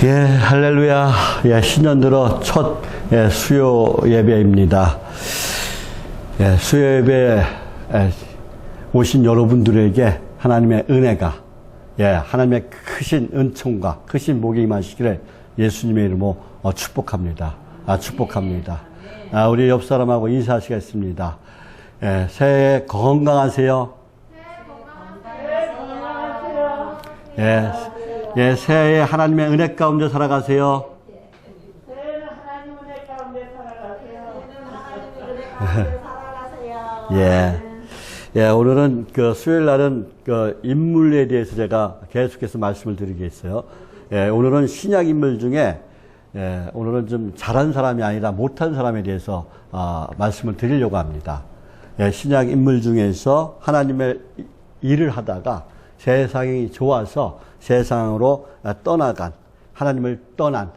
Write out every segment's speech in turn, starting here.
예, 할렐루야. 예, 신년 들어 첫 수요 예배입니다. 예, 수요 예배에 오신 여러분들에게 하나님의 은혜가, 하나님의 크신 은총과 크신 복이 임하시기를 예수님의 이름으로 축복합니다. 축복합니다. 우리 옆 사람하고 인사하시겠습니다. 새해 건강하세요. 새해에 하나님의 은혜 가운데 살아가세요. 새해는 하나님 은혜 가운데 살아가세요. 오늘은 수요일 날은 인물에 대해서 제가 계속해서 말씀을 드리겠어요. 오늘은 신약 인물 중에 오늘은 좀 잘한 사람이 아니라 못한 사람에 대해서 말씀을 드리려고 합니다. 신약 인물 중에서 하나님의 일을 하다가 세상이 좋아서 세상으로 떠나간, 하나님을 떠난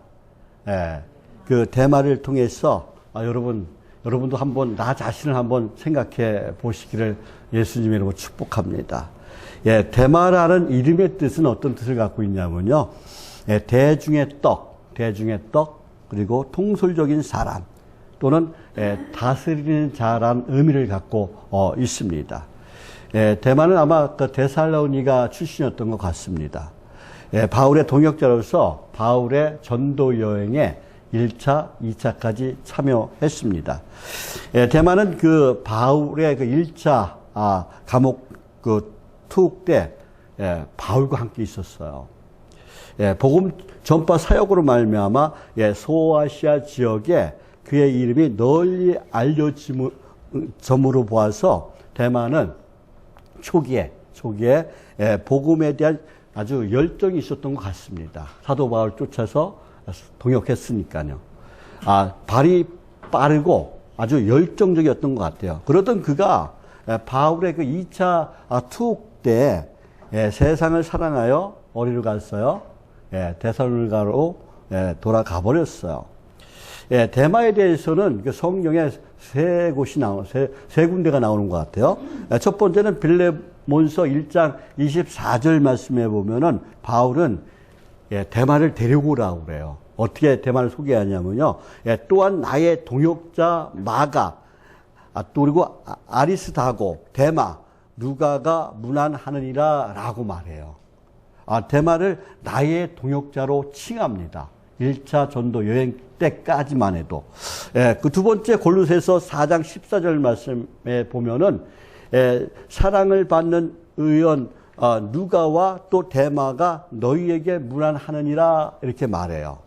그 대마를 통해서 여러분도 한번 나 자신을 한번 생각해 보시기를 예수님의 이름으로 축복합니다. 대마라는 이름의 뜻은 어떤 뜻을 갖고 있냐면요, 대중의 떡, 그리고 통솔적인 사람 또는 다스리는 자라는 의미를 갖고 있습니다. 대마는 아마 데살로니가 출신이었던 것 같습니다. 바울의 동역자로서 바울의 전도 여행에 1차, 2차까지 참여했습니다. 대마는 바울의 1차 감옥 투옥 때 바울과 함께 있었어요. 복음 전파 사역으로 말미암아 소아시아 지역에 그의 이름이 널리 알려짐으로 보아서 대마는 초기에 복음에 대한 아주 열정이 있었던 것 같습니다. 사도 바울 쫓아서 동역했으니까요. 발이 빠르고 아주 열정적이었던 것 같아요. 그러던 그가 바울의 2차 투옥 때 세상을 사랑하여 어디로 갔어요? 데살로니가로 돌아가 버렸어요. 대마에 대해서는 성경에 세 군데가 나오는 것 같아요. 첫 번째는 빌레몬서 1장 24절 말씀에 보면은 바울은 대마를 데리고 오라고 그래요. 어떻게 대마를 소개하냐면요, 또한 나의 동역자 마가, 또 그리고 아리스다고, 대마, 누가가 문안하느니라 라고 말해요. 대마를 나의 동역자로 칭합니다. 1차 전도 여행 때까지만 해도. 그 두 번째 골로새서 4장 14절 말씀에 보면은 사랑을 받는 의원 누가와 또 대마가 너희에게 문안하느니라 이렇게 말해요.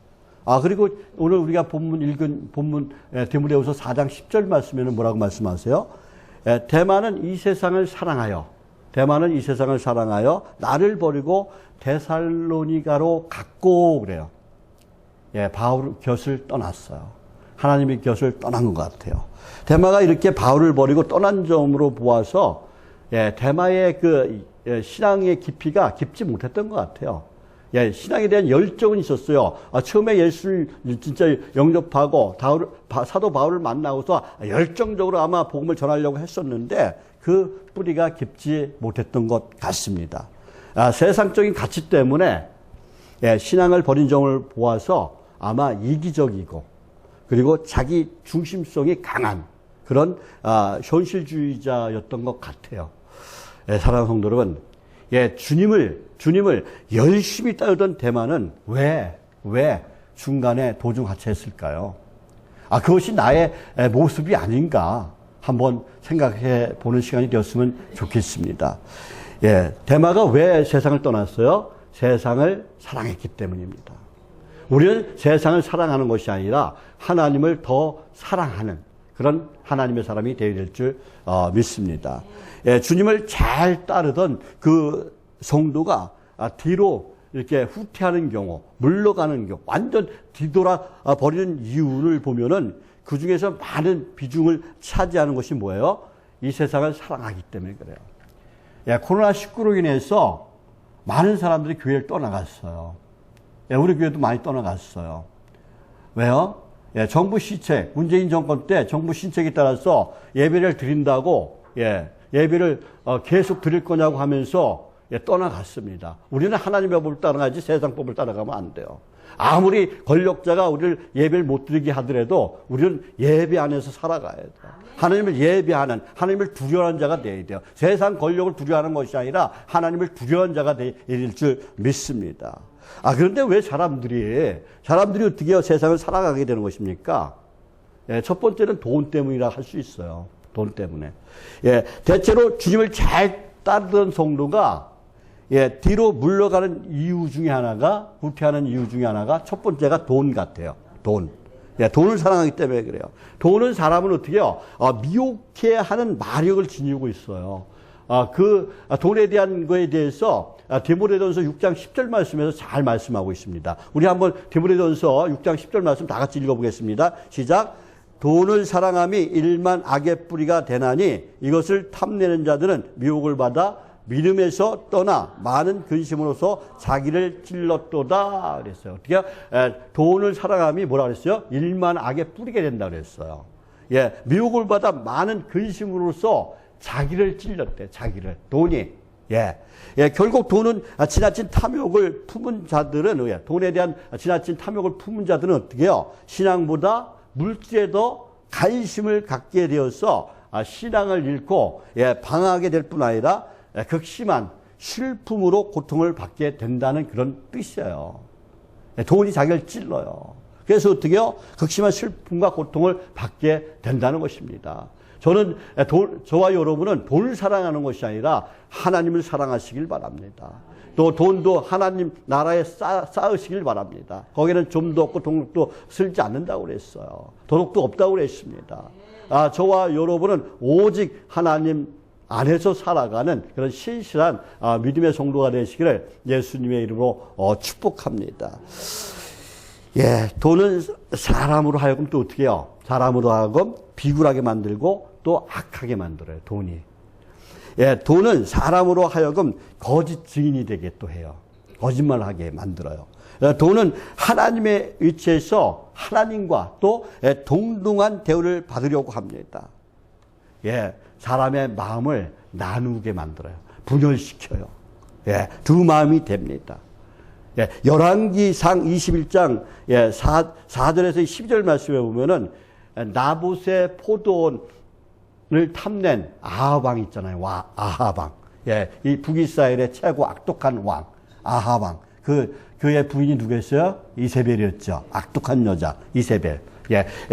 그리고 오늘 우리가 읽은 본문 디모데후서 4장 10절 말씀에는 뭐라고 말씀하세요? 대마는 이 세상을 사랑하여 나를 버리고 데살로니가로 갔고 그래요. 바울 곁을 떠났어요. 하나님의 곁을 떠난 것 같아요. 대마가 이렇게 바울을 버리고 떠난 점으로 보아서 대마의 신앙의 깊이가 깊지 못했던 것 같아요. 신앙에 대한 열정은 있었어요. 처음에 예수를 진짜 영접하고 사도 바울을 만나고서 열정적으로 아마 복음을 전하려고 했었는데 그 뿌리가 깊지 못했던 것 같습니다. 세상적인 가치 때문에 신앙을 버린 점을 보아서 아마 이기적이고 그리고 자기 중심성이 강한 그런 현실주의자였던 것 같아요. 사랑하는 성도 여러분, 주님을 열심히 따르던 대마는 왜 중간에 도중 하차했을까요? 그것이 나의 모습이 아닌가 한번 생각해 보는 시간이 되었으면 좋겠습니다. 대마가 왜 세상을 떠났어요? 세상을 사랑했기 때문입니다. 우리는 세상을 사랑하는 것이 아니라 하나님을 더 사랑하는 그런 하나님의 사람이 되어야 될 줄 믿습니다. 주님을 잘 따르던 그 성도가 뒤로 이렇게 후퇴하는 경우, 물러가는 경우, 완전 뒤돌아 버리는 이유를 보면은 그 중에서 많은 비중을 차지하는 것이 뭐예요? 이 세상을 사랑하기 때문에 그래요. 코로나19로 인해서 많은 사람들이 교회를 떠나갔어요. 우리 교회도 많이 떠나갔어요. 왜요? 정부 시책, 문재인 정권 때 정부 신책에 따라서 예배를 드린다고, 예배를 계속 드릴 거냐고 하면서 떠나갔습니다. 우리는 하나님의 법을 따라가지 세상 법을 따라가면 안 돼요. 아무리 권력자가 우리를 예배를 못 드리게 하더라도 우리는 예배 안에서 살아가야 돼요. 하나님을 예배하는, 하나님을 두려워하는 자가 되어야 돼요. 세상 권력을 두려워하는 것이 아니라 하나님을 두려워하는 자가 되어야 줄 믿습니다. 그런데 왜 사람들이 어떻게 해요? 세상을 살아가게 되는 것입니까? 첫 번째는 돈 때문이라 할 수 있어요. 돈 때문에. 대체로 주님을 잘 따르던 성도가 뒤로 물러가는 이유 중에 하나가, 후퇴하는 이유 중에 하나가 첫 번째가 돈 같아요. 돈. 돈을 사랑하기 때문에 그래요. 돈은 사람을 어떻게 해요? 미혹해 하는 마력을 지니고 있어요. 돈에 대한 거에 대해서 디모데전서 6장 10절 말씀에서 잘 말씀하고 있습니다. 우리 한번 디모데전서 6장 10절 말씀 다 같이 읽어보겠습니다. 시작. 돈을 사랑함이 일만 악의 뿌리가 되나니 이것을 탐내는 자들은 미혹을 받아 믿음에서 떠나 많은 근심으로서 자기를 찔렀도다 그랬어요. 어떻게 돈을 사랑함이 뭐라 그랬어요? 일만 악에 뿌리게 된다 그랬어요. 미혹을 받아 많은 근심으로서 자기를 찔렀대. 자기를. 돈이. 결국 돈은 지나친 탐욕을 품은 자들은, 돈에 대한 지나친 탐욕을 품은 자들은 어떻게 해요? 신앙보다 물질에 더 관심을 갖게 되어서 신앙을 잃고 방황하게 될 뿐 아니라 극심한 슬픔으로 고통을 받게 된다는 그런 뜻이에요. 돈이 자기를 찔러요. 그래서 어떻게 해요? 극심한 슬픔과 고통을 받게 된다는 것입니다. 저와 여러분은 돈을 사랑하는 것이 아니라 하나님을 사랑하시길 바랍니다. 또 돈도 하나님 나라에 쌓으시길 바랍니다. 거기는 좀도 없고 도둑도 쓸지 않는다고 그랬어요. 도둑도 없다고 그랬습니다. 저와 여러분은 오직 하나님 안에서 살아가는 그런 신실한 믿음의 성도가 되시기를 예수님의 이름으로 축복합니다. 돈은 사람으로 하여금 또 어떻게 해요? 사람으로 하여금 비굴하게 만들고 또 악하게 만들어요. 돈이. 돈은 사람으로 하여금 거짓 증인이 되게 또 해요. 거짓말하게 만들어요. 돈은 하나님의 위치에서 하나님과 또 동등한 대우를 받으려고 합니다. 사람의 마음을 나누게 만들어요. 분열시켜요. 두 마음이 됩니다. 열왕기상 21장 4절에서 12절 말씀에 보면은 나봇의 포도원을 탐낸 아합왕 있잖아요. 아합 왕. 이 북이스라엘의 최고 악독한 왕 아합 왕. 그의 부인이 누구였어요? 이세벨이었죠. 악독한 여자 이세벨.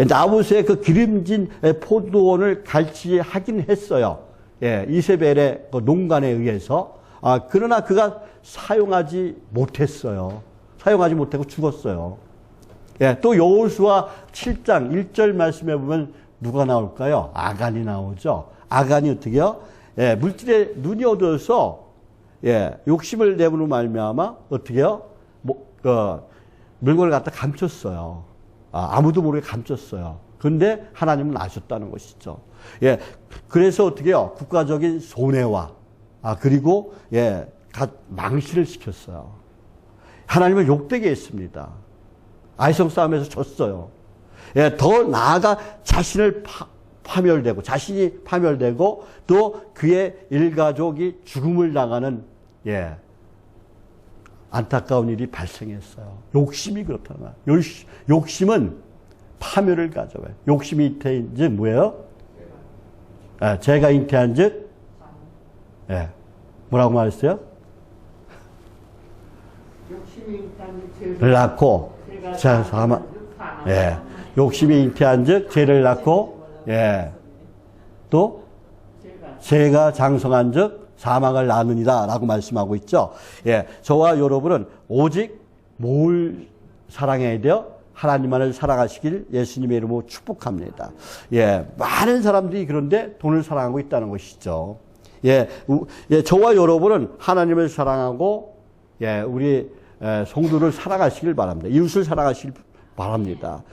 나봇의 그 기름진 포도원을 갈취하긴 했어요. 이세벨의 그 농간에 의해서. 그러나 그가 사용하지 못했어요. 사용하지 못하고 죽었어요. 또 여호수아 7장 1절 말씀에 보면 누가 나올까요? 아간이 나오죠. 아간이 어떻게요? 물질에 눈이 어두워서 욕심을 내므로 말미암아 어떻게요? 물건을 갖다 감췄어요. 아무도 모르게 감췄어요. 그런데 하나님은 아셨다는 것이죠. 그래서 어떻게요? 국가적인 손해와 그리고 망신을 시켰어요. 하나님을 욕되게 했습니다. 아이성 싸움에서 졌어요. 더 나아가 자신이 파멸되고 또 그의 일가족이 죽음을 당하는 안타까운 일이 발생했어요. 욕심이 그렇다는 거예요. 욕심은 파멸을 가져와요. 욕심이 잉태한 즉 뭐예요? 죄가 잉태한 즉 뭐라고 말했어요? 죄를 낳고 욕심이 잉태한 즉 죄를 낳고 또 죄가 장성한 즉 사망을 낳느니라 라고 말씀하고 있죠. 저와 여러분은 오직 뭘 사랑해야 돼요? 하나님만을 사랑하시길 예수님의 이름으로 축복합니다. 많은 사람들이 그런데 돈을 사랑하고 있다는 것이죠. 저와 여러분은 하나님을 사랑하고 우리 성도를 사랑하시길 바랍니다. 이웃을 사랑하시길 바랍니다.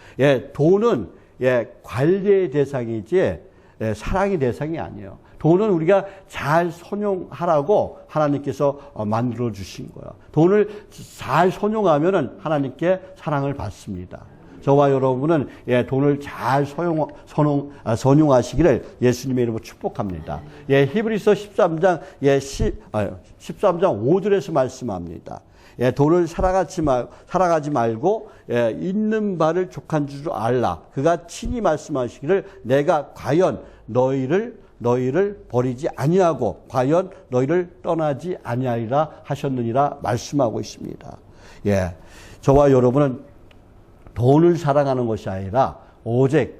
돈은 관리의 대상이지 사랑의 대상이 아니에요. 돈은 우리가 잘 선용하라고 하나님께서 만들어 주신 거예요. 돈을 잘 선용하면은 하나님께 사랑을 받습니다. 저와 여러분은 돈을 잘 선용하시기를 예수님의 이름으로 축복합니다. 히브리서 13장 13장 5절에서 말씀합니다. 돈을 살아가지 말고 있는 바를 족한 줄 알라. 그가 친히 말씀하시기를 내가 과연 너희를 버리지 아니하고 과연 너희를 떠나지 아니하리라 하셨느니라 말씀하고 있습니다. 저와 여러분은 돈을 사랑하는 것이 아니라 오직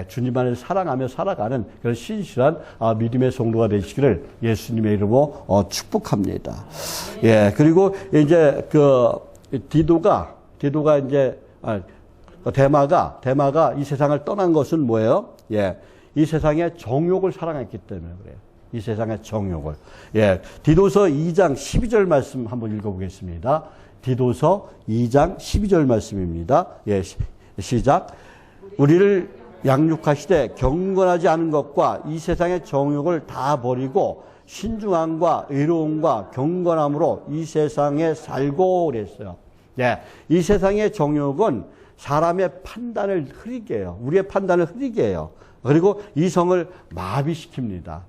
주님만을 사랑하며 살아가는 그런 신실한 믿음의 성도가 되시기를 예수님의 이름으로 축복합니다. 그리고 이제 디도가 이제 대마가 이 세상을 떠난 것은 뭐예요? 이 세상의 정욕을 사랑했기 때문에 그래요. 이 세상의 정욕을. 디도서 2장 12절 말씀 한번 읽어보겠습니다. 디도서 2장 12절 말씀입니다. 시작. 우리를 양육하시되 경건하지 않은 것과 이 세상의 정욕을 다 버리고 신중함과 의로움과 경건함으로 이 세상에 살고 그랬어요. 이 세상의 정욕은 사람의 판단을 흐리게 해요. 우리의 판단을 흐리게 해요. 그리고 이성을 마비시킵니다.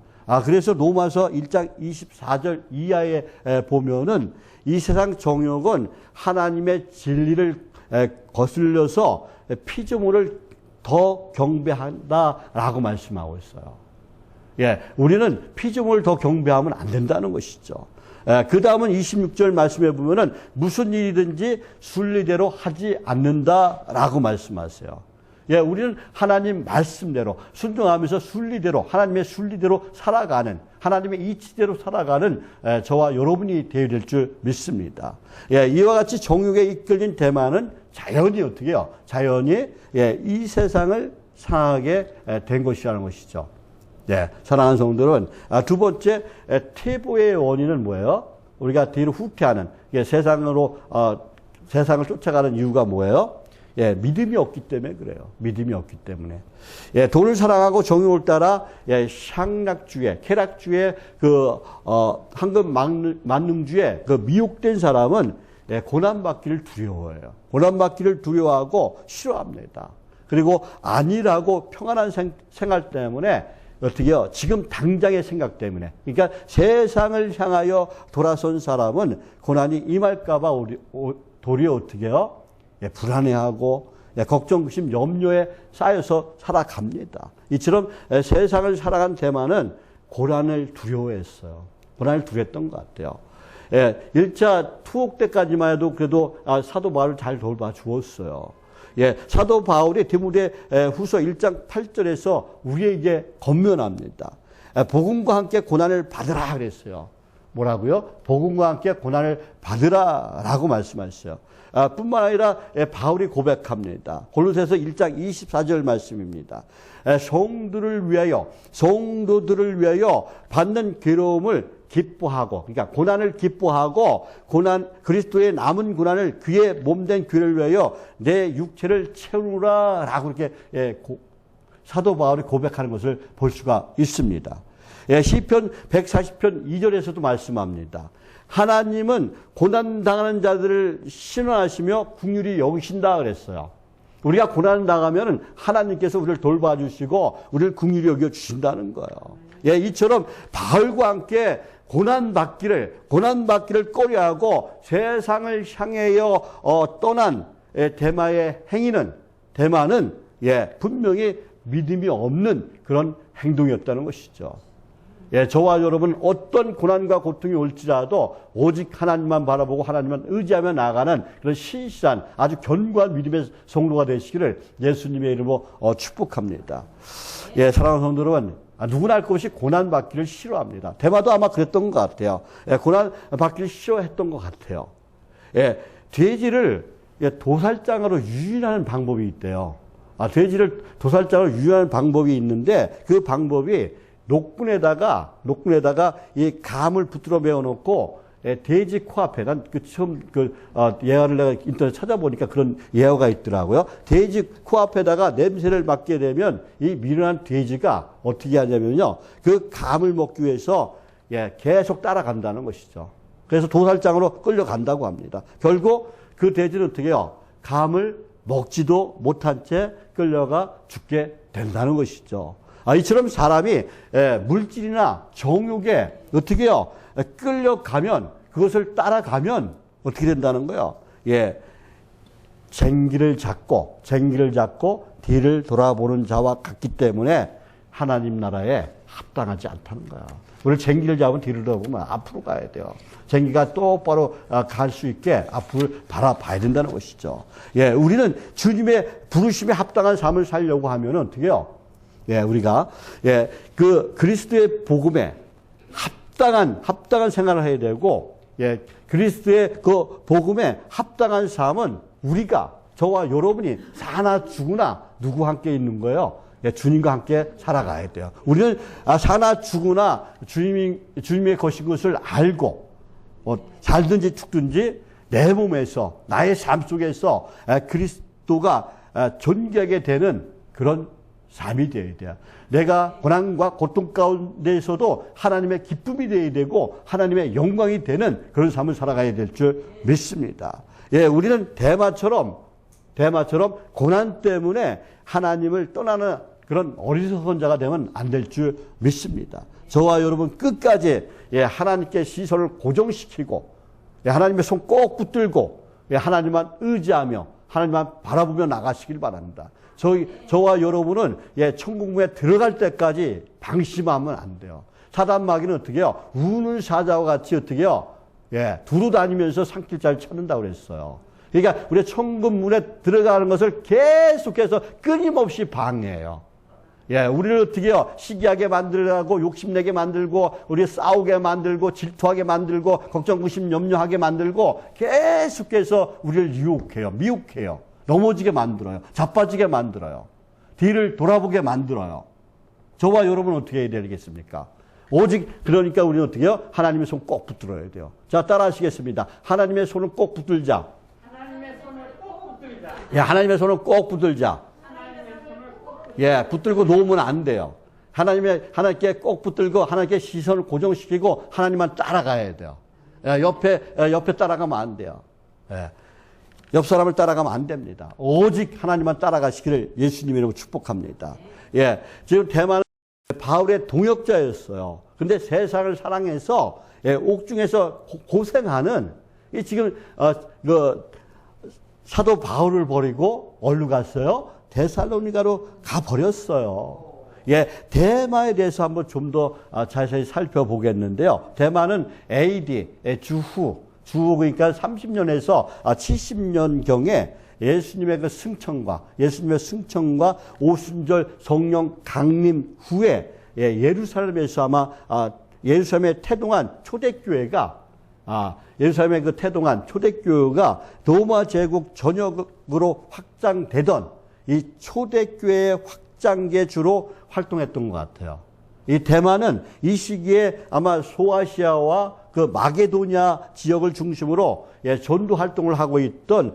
그래서 로마서 1장 24절 이하에 보면은 이 세상 정욕은 하나님의 진리를 거슬려서 피조물을 더 경배한다라고 말씀하고 있어요. 우리는 피조물을 더 경배하면 안 된다는 것이죠. 그 다음은 26절 말씀해 보면은 무슨 일이든지 순리대로 하지 않는다라고 말씀하세요. 우리는 하나님 말씀대로 순종하면서 순리대로 하나님의 순리대로 살아가는 하나님의 이치대로 살아가는 저와 여러분이 되어야 될 줄 믿습니다. 이와 같이 정욕에 이끌린 대만은 자연히 어떻게 해요? 자연히 이 세상을 상하게 된 것이라는 것이죠. 사랑하는 성도들은 두 번째 퇴보의 원인은 뭐예요? 우리가 뒤로 후퇴하는 세상을 쫓아가는 이유가 뭐예요? 믿음이 없기 때문에 그래요. 믿음이 없기 때문에. 돈을 사랑하고 정욕을 따라 향락주의, 쾌락주의 황금 만능주의 미혹된 사람은 고난받기를 두려워해요. 고난받기를 두려워하고 싫어합니다. 그리고 안일하고 평안한 생활 때문에 어떻게 해요? 지금 당장의 생각 때문에. 그러니까 세상을 향하여 돌아선 사람은 고난이 임할까봐 도리어 어떻게 해요? 불안해하고 걱정, 의심, 염려에 쌓여서 살아갑니다. 이처럼 세상을 살아간 대만은 고난을 두려워했어요. 고난을 두려웠던 것 같아요. 1차 투옥 때까지만 해도 그래도 사도 바울을 잘 돌봐주었어요. 사도 바울이 디모데 후서 1장 8절에서 우리에게 권면합니다. 복음과 함께 고난을 받으라 그랬어요. 뭐라고요? 복음과 함께 고난을 받으라라고 말씀하셨어요. 뿐만 아니라 바울이 고백합니다. 골로새서 1장 24절 말씀입니다. 성도들을 위하여 받는 괴로움을 기뻐하고, 그러니까 고난을 기뻐하고 그리스도의 남은 고난을 그의 몸된 교회를 위하여 내 육체를 채우라라고 이렇게 사도 바울이 고백하는 것을 볼 수가 있습니다. 시편 140편 2절에서도 말씀합니다. 하나님은 고난당하는 자들을 신원하시며 긍휼히 여기신다 그랬어요. 우리가 고난당하면 하나님께서 우리를 돌봐주시고 우리를 긍휼히 여겨주신다는 거예요. 이처럼 바울과 함께 고난받기를 꺼려하고 세상을 향하여 떠난 대마는 분명히 믿음이 없는 그런 행동이었다는 것이죠. 저와 여러분 어떤 고난과 고통이 올지라도 오직 하나님만 바라보고 하나님만 의지하며 나아가는 그런 신실한 아주 견고한 믿음의 성도가 되시기를 예수님의 이름으로 축복합니다. 사랑하는 성도 여러분, 누구나 할 것 없이 고난받기를 싫어합니다. 대마도 아마 그랬던 것 같아요. 고난받기를 싫어했던 것 같아요. 돼지를 도살장으로 유인하는 방법이 있대요. 돼지를 도살장으로 유인하는 방법이 있는데 그 방법이 녹분에다가 이 감을 붙들어 매어 놓고 돼지 코앞에 난 처음 예화를 내가 인터넷 찾아보니까 그런 예화가 있더라고요. 돼지 코앞에다가 냄새를 맡게 되면 이 미련한 돼지가 어떻게 하냐면요. 그 감을 먹기 위해서 계속 따라간다는 것이죠. 그래서 도살장으로 끌려간다고 합니다. 결국 그 돼지는 어떻게 해요? 감을 먹지도 못한 채 끌려가 죽게 된다는 것이죠. 이처럼 사람이 물질이나 정욕에 어떻게 해요? 끌려가면, 그것을 따라가면 어떻게 된다는 거예요? 쟁기를 잡고 뒤를 돌아보는 자와 같기 때문에 하나님 나라에 합당하지 않다는 거야. 우리 쟁기를 잡으면 뒤를 돌아보면 앞으로 가야 돼요. 쟁기가 똑바로 갈 수 있게 앞을 바라봐야 된다는 것이죠. 우리는 주님의 부르심에 합당한 삶을 살려고 하면 어떻게 해요? 우리가 그 그리스도의 복음에 합당한 생활을 해야 되고, 그리스도의 그 복음에 합당한 삶은 우리가, 저와 여러분이 사나 죽으나 누구와 함께 있는 거예요? 주님과 함께 살아가야 돼요. 우리는 사나 죽으나 주님의 것인 것을 알고, 살든지 죽든지 내 몸에서, 나의 삶 속에서 그리스도가 존귀하게 되는 그런 삶이 되어야 돼요. 내가 고난과 고통 가운데에서도 하나님의 기쁨이 되어야 되고 하나님의 영광이 되는 그런 삶을 살아가야 될 줄 믿습니다. 우리는 대마처럼 고난 때문에 하나님을 떠나는 그런 어리석은 자가 되면 안 될 줄 믿습니다. 저와 여러분 끝까지 하나님께 시선을 고정시키고 하나님의 손 꼭 붙들고 하나님만 의지하며 하나님만 바라보며 나가시길 바랍니다. 저와 여러분은 천국문에 들어갈 때까지 방심하면 안 돼요. 사단 마귀는 어떻게 해요? 우는 사자와 같이 어떻게 해요? 두루 다니면서 산길자를 찾는다고 그랬어요. 그러니까 우리 천국문에 들어가는 것을 계속해서 끊임없이 방해해요. 우리를 어떻게 해요? 시기하게 만들고 욕심내게 만들고 우리 싸우게 만들고 질투하게 만들고 걱정, 구심, 염려하게 만들고 계속해서 우리를 유혹해요. 미혹해요. 넘어지게 만들어요. 자빠지게 만들어요. 뒤를 돌아보게 만들어요. 저와 여러분은 어떻게 해야 되겠습니까? 오직 그러니까 우리는 어떻게 해요? 하나님의 손 꼭 붙들어야 돼요. 자, 따라 하시겠습니다. 하나님의 손을 꼭 붙들자. 하나님의 손을 꼭 붙들자. 하나님의 손을 꼭 붙들자. 붙들고 놓으면 안 돼요. 하나님께 꼭 붙들고 하나님께 시선을 고정시키고 하나님만 따라가야 돼요. 옆에 따라가면 안 돼요. 옆 사람을 따라가면 안 됩니다. 오직 하나님만 따라가시기를 예수님 이름으로 축복합니다. 지금 대만은 바울의 동역자였어요. 근데 세상을 사랑해서 옥중에서 고생하는 지금 그 사도 바울을 버리고 어디로 갔어요? 데살로니가로 가버렸어요. 대마에 대해서 한번 좀 더 자세히 살펴보겠는데요. 대마는 AD 주후 그러니까 30년에서 70년경에 예수님의 승천과 오순절 성령 강림 후에 예루살렘에서 아마 예루살렘에 태동한 초대교회가 예루살렘에 태동한 초대교회가 로마 제국 전역으로 확장되던 이 초대교회의 확장계 주로 활동했던 것 같아요. 이 대만은 이 시기에 아마 소아시아와 그 마게도니아 지역을 중심으로 전도 활동을 하고 있던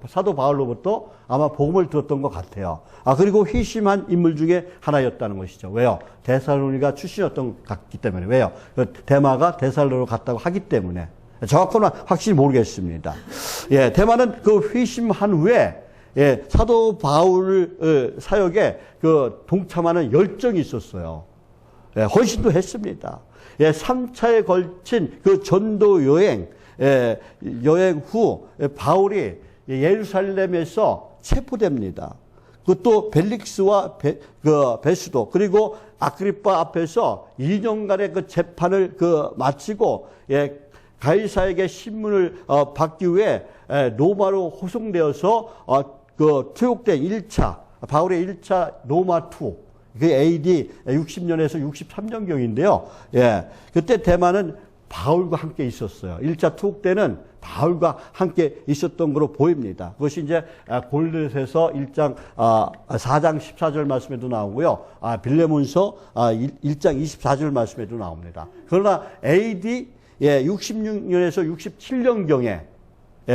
사도 바울로부터 아마 복음을 들었던 것 같아요. 그리고 회심한 인물 중에 하나였다는 것이죠. 왜요? 데살로니가 출신이었던 것 같기 때문에. 왜요? 대마가 데살로로 갔다고 하기 때문에. 정확히는 확실히 모르겠습니다. 대마는 그 회심한 후에 사도 바울 사역에 그 동참하는 열정이 있었어요. 헌신도 했습니다. 3차에 걸친 그 전도 여행 후 바울이 예루살렘에서 체포됩니다. 그것도 벨릭스와 베스도 그리고 아그리파 앞에서 2년간의 그 재판을 마치고 가이사에게 신문을 받기 위해 로마로 호송되어서 투옥된 1차 바울의 1차 로마 투 그 AD 60년에서 63년경인데요. 그때 대만은 바울과 함께 있었어요. 1차 투옥 때는 바울과 함께 있었던 것으로 보입니다. 그것이 이제 골로새서 1장 4장 14절 말씀에도 나오고요. 빌레몬서 1장 24절 말씀에도 나옵니다. 그러나 AD 66년에서 67년경에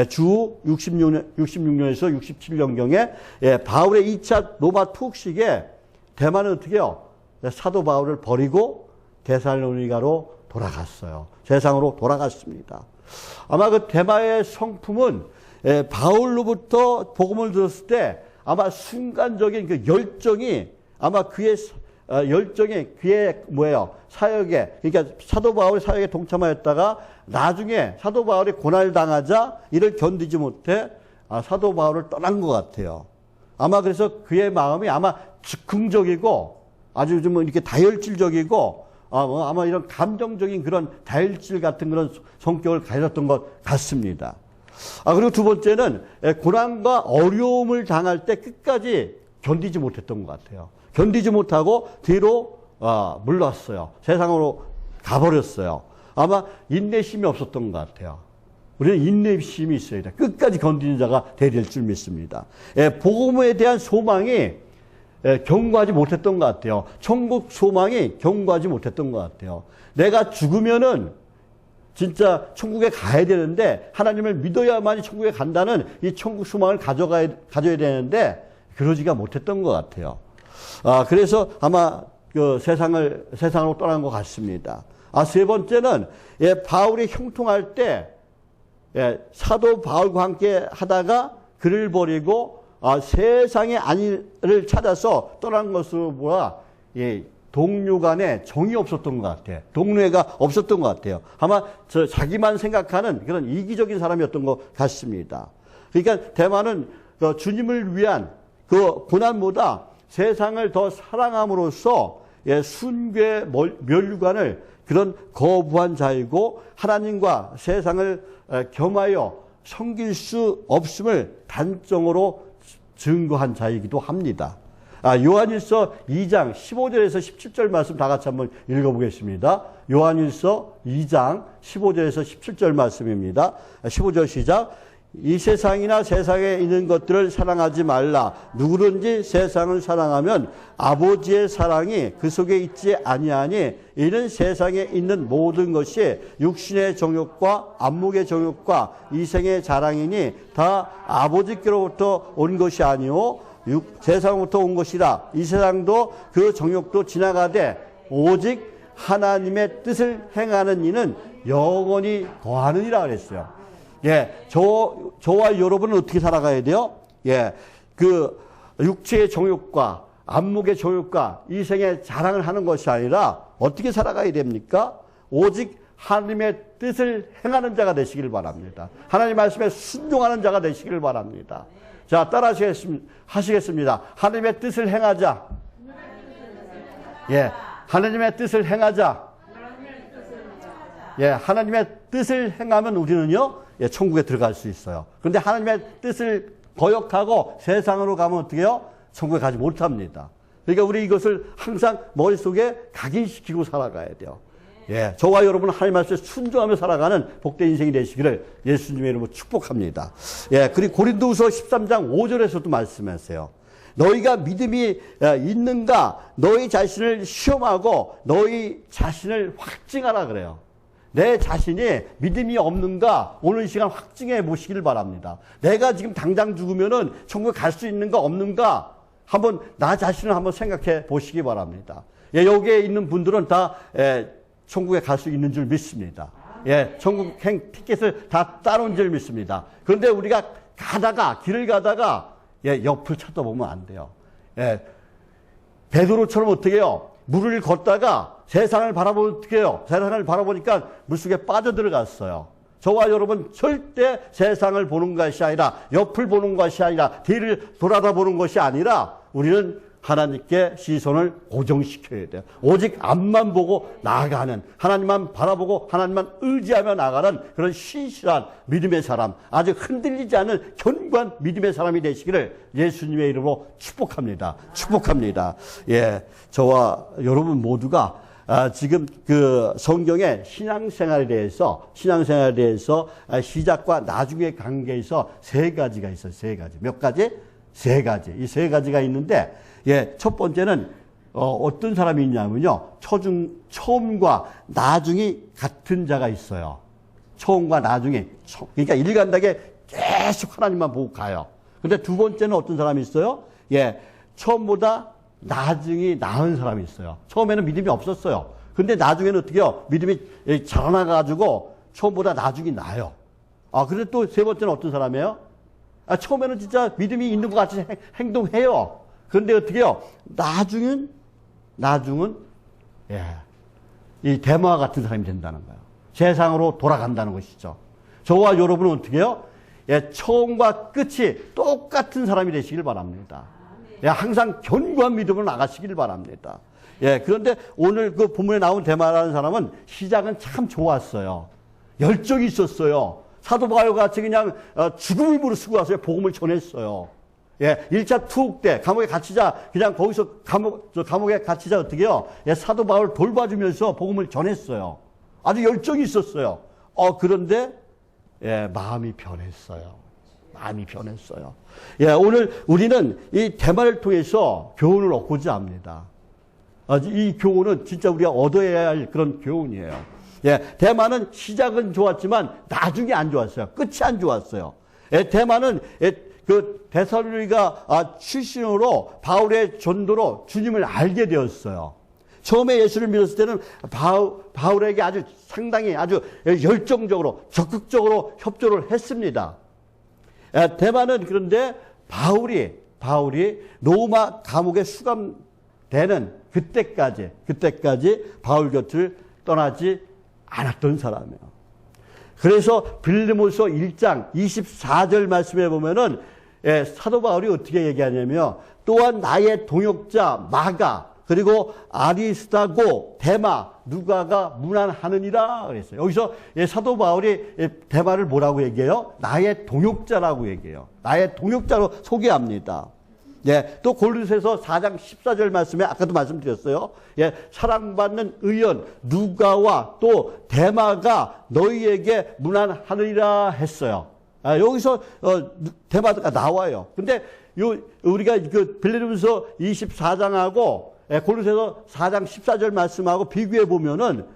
주 66년에서 67년경에 바울의 2차 로마 투옥식에 대만은 어떻게 해요? 사도 바울을 버리고 데살로니가로 돌아갔어요. 세상으로 돌아갔습니다. 아마 그 대마의 성품은 바울로부터 복음을 들었을 때 아마 순간적인 그 열정이 아마 그의 열정이 그의 사역에, 그러니까 사도 바울의 사역에 동참하였다가 나중에 사도 바울이 고난을 당하자 이를 견디지 못해 사도 바울을 떠난 것 같아요. 아마 그래서 그의 마음이 아마 즉흥적이고 아주 좀 이렇게 다혈질적이고 아마 이런 감정적인 그런 다혈질 같은 그런 성격을 가졌던 것 같습니다. 그리고 두 번째는 고난과 어려움을 당할 때 끝까지 견디지 못했던 것 같아요. 견디지 못하고 뒤로 물렀어요. 세상으로 가버렸어요. 아마 인내심이 없었던 것 같아요. 우리는 인내심이 있어야 돼. 끝까지 견디는 자가 되야 줄 믿습니다. 복음에 대한 소망이 견고하지 못했던 것 같아요. 천국 소망이 견고하지 못했던 것 같아요. 내가 죽으면은 진짜 천국에 가야 되는데 하나님을 믿어야만이 천국에 간다는 이 천국 소망을 가져야 되는데 그러지가 못했던 것 같아요. 그래서 아마 그 세상으로 떠난 것 같습니다. 세 번째는 바울이 형통할 때 사도 바울과 함께 하다가 그를 버리고 세상의 안위를 찾아서 떠난 것으로 보아 동료 간에 정이 없었던 것 같아요. 동료애가 없었던 것 같아요. 아마 자기만 생각하는 그런 이기적인 사람이었던 것 같습니다. 그러니까 대만은 주님을 위한 그 고난보다 세상을 더 사랑함으로써 순교의 면류관을 그런 거부한 자이고 하나님과 세상을 겸하여 섬길 수 없음을 단정으로 증거한 자이기도 합니다. 요한일서 2장 15절에서 17절 말씀 다 같이 한번 읽어보겠습니다. 요한일서 2장 15절에서 17절 말씀입니다. 15절 시작. 이 세상이나 세상에 있는 것들을 사랑하지 말라. 누구든지 세상을 사랑하면 아버지의 사랑이 그 속에 있지 아니하니 이는 세상에 있는 모든 것이 육신의 정욕과 안목의 정욕과 이생의 자랑이니 다 아버지께로부터 온 것이 아니오 세상부터 온 것이라. 이 세상도 그 정욕도 지나가되 오직 하나님의 뜻을 행하는 이는 영원히 거하느니라 그랬어요. 저와 여러분은 어떻게 살아가야 돼요? 그 육체의 정욕과 안목의 정욕과 이생의 자랑을 하는 것이 아니라 어떻게 살아가야 됩니까? 오직 하나님의 뜻을 행하는 자가 되시길 바랍니다. 하나님 말씀에 순종하는 자가 되시길 바랍니다. 자, 따라 하시겠습니다. 하나님의 뜻을 행하자. 하나님의 뜻을 행하자. 하나님의 뜻을 행하면 우리는요, 천국에 들어갈 수 있어요. 그런데 하나님의 뜻을 거역하고 세상으로 가면 어떻게 해요? 천국에 가지 못합니다. 그러니까 우리 이것을 항상 머릿속에 각인시키고 살아가야 돼요. 저와 여러분은 하나님 말씀에 순종하며 살아가는 복된 인생이 되시기를 예수님의 이름으로 축복합니다. 그리고 고린도후서 13장 5절에서도 말씀하세요. 너희가 믿음이 있는가? 너희 자신을 시험하고 너희 자신을 확증하라 그래요. 내 자신이 믿음이 없는가? 오늘 이 시간 확증해 보시길 바랍니다. 내가 지금 당장 죽으면은 천국에 갈 수 있는가 없는가? 한번 나 자신을 한번 생각해 보시기 바랍니다. 여기에 있는 분들은 다 천국에 갈 수 있는 줄 믿습니다. 천국 티켓을 다 따놓은 줄 믿습니다. 그런데 우리가 길을 가다가 옆을 쳐다보면 안 돼요. 베드로처럼 어떻게 해요? 물을 걷다가 세상을 바라보면 어떻게 해요? 세상을 바라보니까 물속에 빠져들어갔어요. 저와 여러분 절대 세상을 보는 것이 아니라 옆을 보는 것이 아니라 뒤를 돌아다보는 것이 아니라 우리는 하나님께 시선을 고정시켜야 돼요. 오직 앞만 보고 나아가는, 하나님만 바라보고 하나님만 의지하며 나아가는 그런 신실한 믿음의 사람, 아주 흔들리지 않는 견고한 믿음의 사람이 되시기를 예수님의 이름으로 축복합니다. 축복합니다. 저와 여러분 모두가 지금 그 성경의 신앙생활에 대해서 시작과 나중의 관계에서 세 가지가 있어요. 세 가지. 몇 가지? 세 가지. 이 세 가지가 있는데, 첫 번째는 어떤 사람이 있냐면요, 처음과 나중이 같은 자가 있어요. 처음과 나중이. 그러니까 일관되게 계속 하나님만 보고 가요. 근데 두 번째는 어떤 사람이 있어요? 처음보다 나중이 나은 사람이 있어요. 처음에는 믿음이 없었어요. 근데 나중에는 어떻게 해요? 믿음이 자라나가지고 처음보다 나중이 나아요. 근데 또 세 번째는 어떤 사람이에요? 처음에는 진짜 믿음이 있는 것 같이 행동해요. 그런데 어떻게 해요? 나중은, 예, 이 대마와 같은 사람이 된다는 거예요. 세상으로 돌아간다는 것이죠. 저와 여러분은 어떻게 해요? 예, 처음과 끝이 똑같은 사람이 되시길 바랍니다. 예, 항상 견고한 믿음으로 나가시길 바랍니다. 예, 그런데 오늘 그 본문에 나온 대마라는 사람은 시작은 참 좋았어요. 열정이 있었어요. 사도 바울과 같이 그냥 죽음을 무릅쓰고 와서 복음을 전했어요. 예, 1차 투옥 때 감옥에 갇히자 그냥 거기서 감옥에 갇히자 어떻게 해요? 예, 사도 바울 돌봐주면서 복음을 전했어요. 아주 열정이 있었어요. 그런데 예, 마음이 변했어요. 예, 오늘 우리는 이 대마를 통해서 교훈을 얻고자 합니다. 이 교훈은 진짜 우리가 얻어야 할 그런 교훈이에요. 예, 대마는 시작은 좋았지만 나중에 안 좋았어요. 끝이 안 좋았어요. 예, 대마는 그 데살로니가 출신으로 바울의 전도로 주님을 알게 되었어요. 처음에 예수를 믿었을 때는 바울에게 상당히 아주 열정적으로 적극적으로 협조를 했습니다. 대마는 그런데 바울이 로마 감옥에 수감되는 그때까지 바울 곁을 떠나지 않았던 사람이에요. 그래서 빌리모서 1장 24절 말씀에 보면은 사도 바울이 어떻게 얘기하냐면 또한 나의 동역자 마가 그리고 아리스타고 데마 누가가 문안하느니라 그랬어요. 여기서 사도 바울이 데마를 뭐라고 얘기해요? 나의 동역자라고 얘기해요. 나의 동역자로 소개합니다. 예, 또 골로새서 4장 14절 말씀에 아까도 말씀드렸어요. 예, 사랑받는 의원 누가와 또 데마가 너희에게 문안하느니라 했어요. 여기서 데마가 나와요. 근데 우리가 그 빌리모서 24장하고 골로새서 4장 14절 말씀하고 비교해 보면은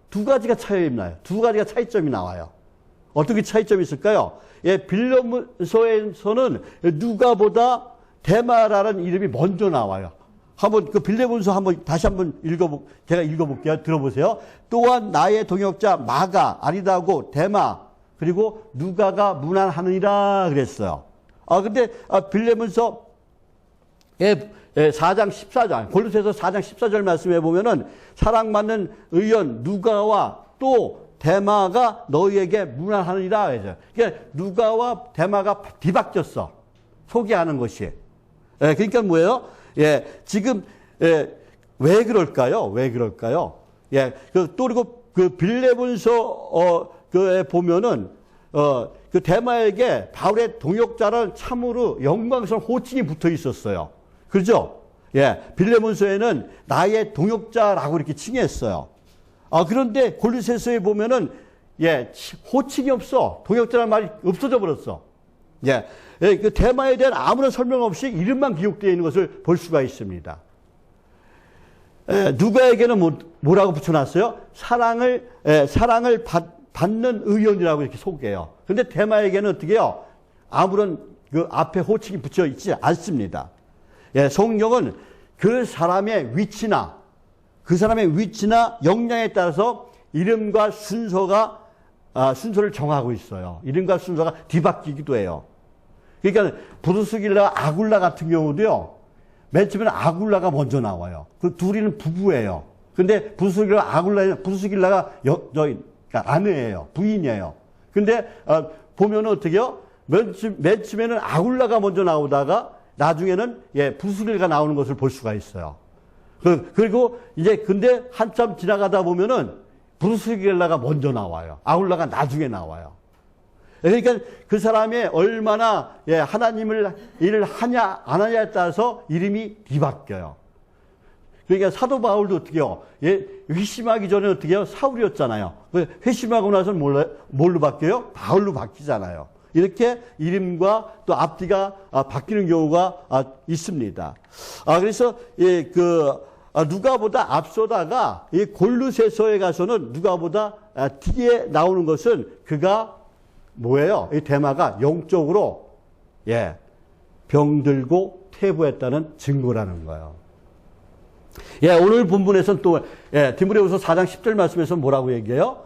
두 가지가 차이나요. 두 가지가 차이점이 나와요. 어떻게 차이점이 있을까요? 예, 빌리모서에서는 누가보다 데마라는 이름이 먼저 나와요. 한번 그 빌레몬서 다시 한번 제가 읽어볼게요. 들어보세요. 또한 나의 동역자 마가 아리다고 데마 그리고 누가가 문안하느니라 그랬어요. 근데 빌레몬서 4장 14절 골로새서 4장 14절 말씀해 보면은 사랑받는 의원 누가와 또 데마가 너희에게 문안하느니라 그랬어요. 그러니까 누가와 데마가 뒤바뀌었어. 소개하는 것이. 그러니까 뭐예요? 예, 지금 왜 그럴까요? 예, 그리고 그 빌레몬서 그에 보면은 그 데마에게 바울의 동역자라는 참으로 영광스러운 호칭이 붙어 있었어요. 그렇죠? 예, 빌레몬서에는 나의 동역자라고 이렇게 칭했어요. 그런데 골로새서에 보면은 예, 호칭이 없어. 동역자라는 말이 없어져 버렸어. 예. 그 대마에 대한 아무런 설명 없이 이름만 기록되어 있는 것을 볼 수가 있습니다. 누가에게는 뭐라고 붙여놨어요? 사랑을 받는 의원이라고 이렇게 소개해요. 그런데 대마에게는 어떻게 해요? 아무런 그 앞에 호칭이 붙여 있지 않습니다. 예, 성경은 그 사람의 위치나 역량에 따라서 이름과 순서를 정하고 있어요. 이름과 순서가 뒤바뀌기도 해요. 그러니까 브루스길라 아굴라 같은 경우도요. 맨 처음에는 아굴라가 먼저 나와요. 그 둘이는 부부예요. 근데 브루스길라가 아내예요. 부인이에요. 근데 보면은 어떻게 해요? 맨 처음에는 아굴라가 먼저 나오다가 나중에는 브루스길라가 나오는 것을 볼 수가 있어요. 그리고 이제 근데 한참 지나가다 보면은 브루스길라가 먼저 나와요. 아굴라가 나중에 나와요. 그러니까 그 사람이 얼마나 하나님을 일을 하냐 안 하냐에 따라서 이름이 뒤바뀌어요. 그러니까 사도 바울도 어떻게 해요? 회심하기 전에 어떻게 해요? 사울이었잖아요. 회심하고 나서는 뭘로 바뀌어요? 바울로 바뀌잖아요. 이렇게 이름과 또 앞뒤가 바뀌는 경우가 있습니다. 그래서 누가보다 앞서다가 이 골로새서에 가서는 누가보다 뒤에 나오는 것은 그가 뭐예요? 이 데마가 영적으로 병들고 퇴보했다는 증거라는 거예요. 오늘 본문에서는 또 디모데후서 4장 10절 말씀에서 뭐라고 얘기해요?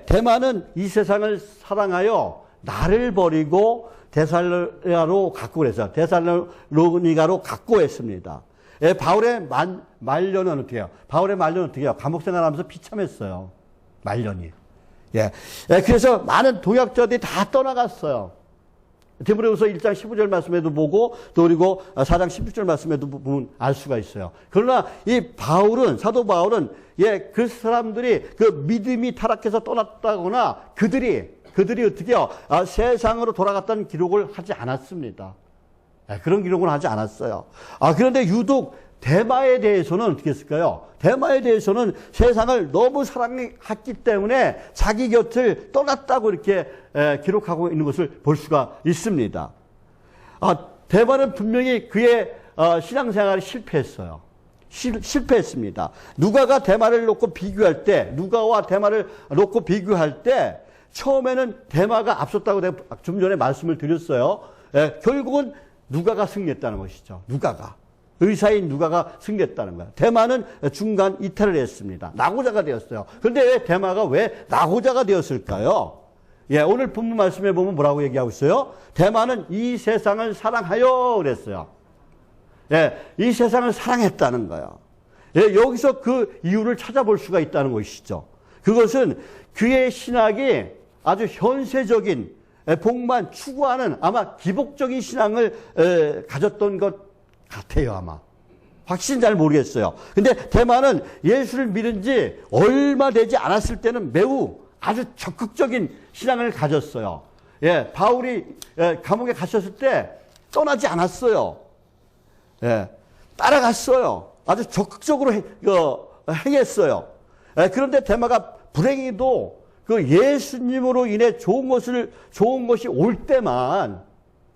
데마는 이 세상을 사랑하여 나를 버리고 데살로니가로 갔고 그랬어요. 데살로니가로 갔고 했습니다. 예, 바울의 말년은 어떻게 해요? 바울의 말년은 어떻게 해요? 감옥 생활하면서 비참했어요. 말년이. 예. 예, 그래서 많은 동역자들이 다 떠나갔어요. 디모데후서 1장 15절 말씀에도 보고 또 그리고 4장 16절 말씀에도 보면 알 수가 있어요. 그러나 이 바울은, 사도 바울은 예, 그 사람들이 그 믿음이 타락해서 떠났다거나 그들이 어떻게 해요? 세상으로 돌아갔다는 기록을 하지 않았습니다. 예, 그런 기록을 하지 않았어요. 그런데 유독 데마에 대해서는 어떻게 했을까요? 데마에 대해서는 세상을 너무 사랑했기 때문에 자기 곁을 떠났다고 이렇게 기록하고 있는 것을 볼 수가 있습니다. 데마는 분명히 그의 신앙생활이 실패했어요. 실패했습니다. 누가가 데마를 놓고 비교할 때, 누가와 데마를 놓고 비교할 때 처음에는 데마가 앞섰다고 내가 좀 전에 말씀을 드렸어요. 결국은 누가가 승리했다는 것이죠. 의사인 누가가 승리했다는 거야. 데마는 중간 이탈을 했습니다. 낙오자가 되었어요. 그런데 왜 데마가 왜 낙오자가 되었을까요? 예, 오늘 본문 말씀에 보면 뭐라고 얘기하고 있어요? 데마는 이 세상을 사랑하여 그랬어요. 예, 이 세상을 사랑했다는 거예요. 예, 여기서 그 이유를 찾아볼 수가 있다는 것이죠. 그것은 그의 신학이 아주 현세적인 복만 추구하는 아마 기복적인 신앙을 가졌던 것 같아요, 아마. 확실히 잘 모르겠어요. 근데 데마는 예수를 믿은 지 얼마 되지 않았을 때는 매우 아주 적극적인 신앙을 가졌어요. 예, 바울이 감옥에 갇혔을 때 떠나지 않았어요. 예, 따라갔어요. 아주 적극적으로 행했어요. 예, 그런데 데마가 불행히도 그 예수님으로 인해 좋은 것이 올 때만,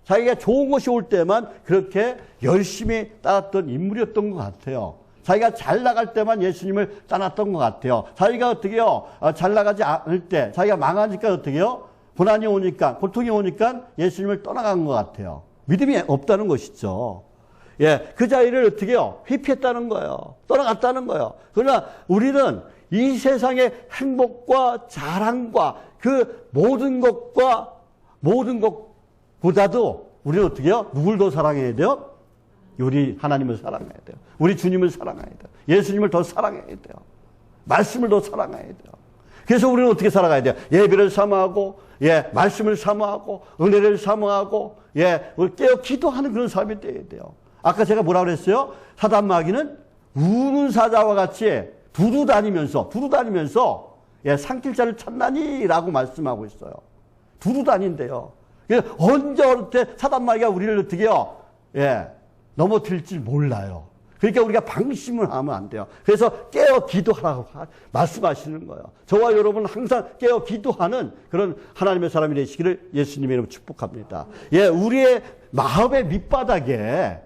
자기가 좋은 것이 올 때만 그렇게 열심히 따랐던 인물이었던 것 같아요. 자기가 잘 나갈 때만 예수님을 따랐던 것 같아요. 자기가 어떻게요? 잘 나가지 않을 때, 자기가 망하니까 어떻게요? 고난이 오니까, 고통이 오니까 예수님을 떠나간 것 같아요. 믿음이 없다는 것이죠. 예, 그 자리를 어떻게요? 회피했다는 거예요. 떠나갔다는 거예요. 그러나 우리는 이 세상의 행복과 자랑과 그 모든 것보다도 우리는 어떻게 해요? 누굴 더 사랑해야 돼요? 우리 하나님을 사랑해야 돼요. 우리 주님을 사랑해야 돼요. 예수님을 더 사랑해야 돼요. 말씀을 더 사랑해야 돼요. 그래서 우리는 어떻게 살아가야 돼요? 예배를 사모하고, 예, 말씀을 사모하고, 은혜를 사모하고, 예, 깨어 기도하는 그런 삶이 되어야 돼요. 아까 제가 뭐라 그랬어요? 사단 마귀는 우는 사자와 같이 두루 다니면서, 예, 산길자를 찾나니라고 말씀하고 있어요. 두루 다닌대요. 언제 어때 사단 마귀가 우리를 어떻게 해요? 예, 넘어뜨릴지 몰라요. 그러니까 우리가 방심을 하면 안 돼요. 그래서 깨어 기도하라고 말씀하시는 거예요. 저와 여러분 항상 깨어 기도하는 그런 하나님의 사람이 되시기를 예수님의 이름으로 축복합니다. 예, 우리의 마음의 밑바닥에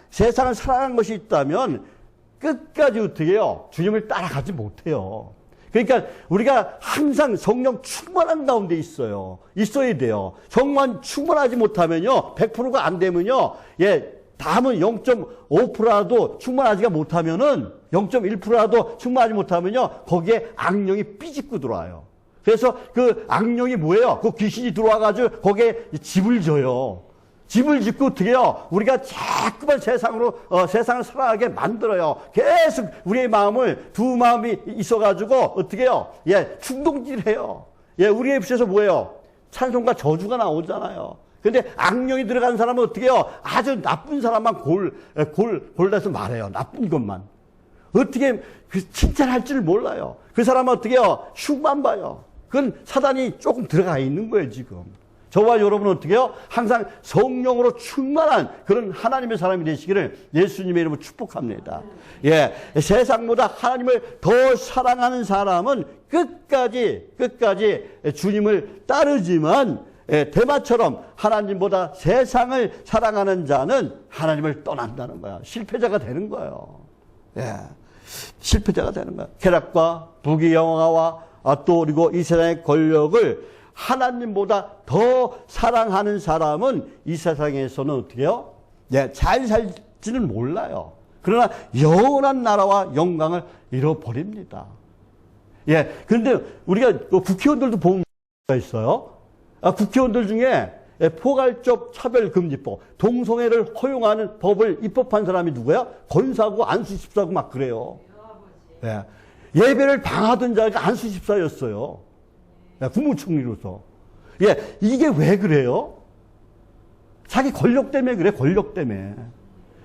세상을 사랑한 것이 있다면 끝까지 어떻게 해요? 주님을 따라가지 못해요. 그러니까 우리가 항상 성령 충만한 가운데 있어야 돼요. 성만 충만하지 못하면요, 100%가 안 되면요, 예, 다음은 0.5%라도 충만하지가 못하면은, 0.1%라도 충만하지 못하면요, 거기에 악령이 삐집고 들어와요. 그래서 그 악령이 뭐예요? 그 귀신이 들어와가지고 거기에 집을 져요. 집을 짓고 어떻게 해요? 우리가 자꾸만 세상을 살아가게 만들어요. 계속 우리의 마음을, 두 마음이 있어가지고 어떻게 해요? 예, 충동질해요. 예, 우리의 입에서 뭐예요? 찬송과 저주가 나오잖아요. 근데 악령이 들어간 사람은 어떻게 해요? 아주 나쁜 사람만 골라서 말해요. 나쁜 것만. 어떻게 칭찬할 줄 몰라요. 그 사람은 어떻게 해요? 흉만 봐요. 그건 사단이 조금 들어가 있는 거예요, 지금. 저와 여러분은 어떻게 해요? 항상 성령으로 충만한 그런 하나님의 사람이 되시기를 예수님의 이름으로 축복합니다. 예, 세상보다 하나님을 더 사랑하는 사람은 끝까지 주님을 따르지만, 예, 데마처럼 하나님보다 세상을 사랑하는 자는 하나님을 떠난다는 거야. 실패자가 되는 거예요. 예, 실패자가 되는 거야. 쾌락과 부귀 영화와 또 그리고 이 세상의 권력을 하나님보다 더 사랑하는 사람은 이 세상에서는 어떻게 해요? 예, 잘 살지는 몰라요. 그러나 영원한 나라와 영광을 잃어버립니다. 예, 그런데 우리가 국회의원들도 보면 있어요. 국회의원들 중에 포괄적 차별금지법, 동성애를 허용하는 법을 입법한 사람이 누구야? 권사고 안수집사고 막 그래요. 예. 예배를 방하던 자가 안수집사였어요. 예, 국무총리로서. 예, 이게 왜 그래요? 자기 권력 때문에 그래, 권력 때문에.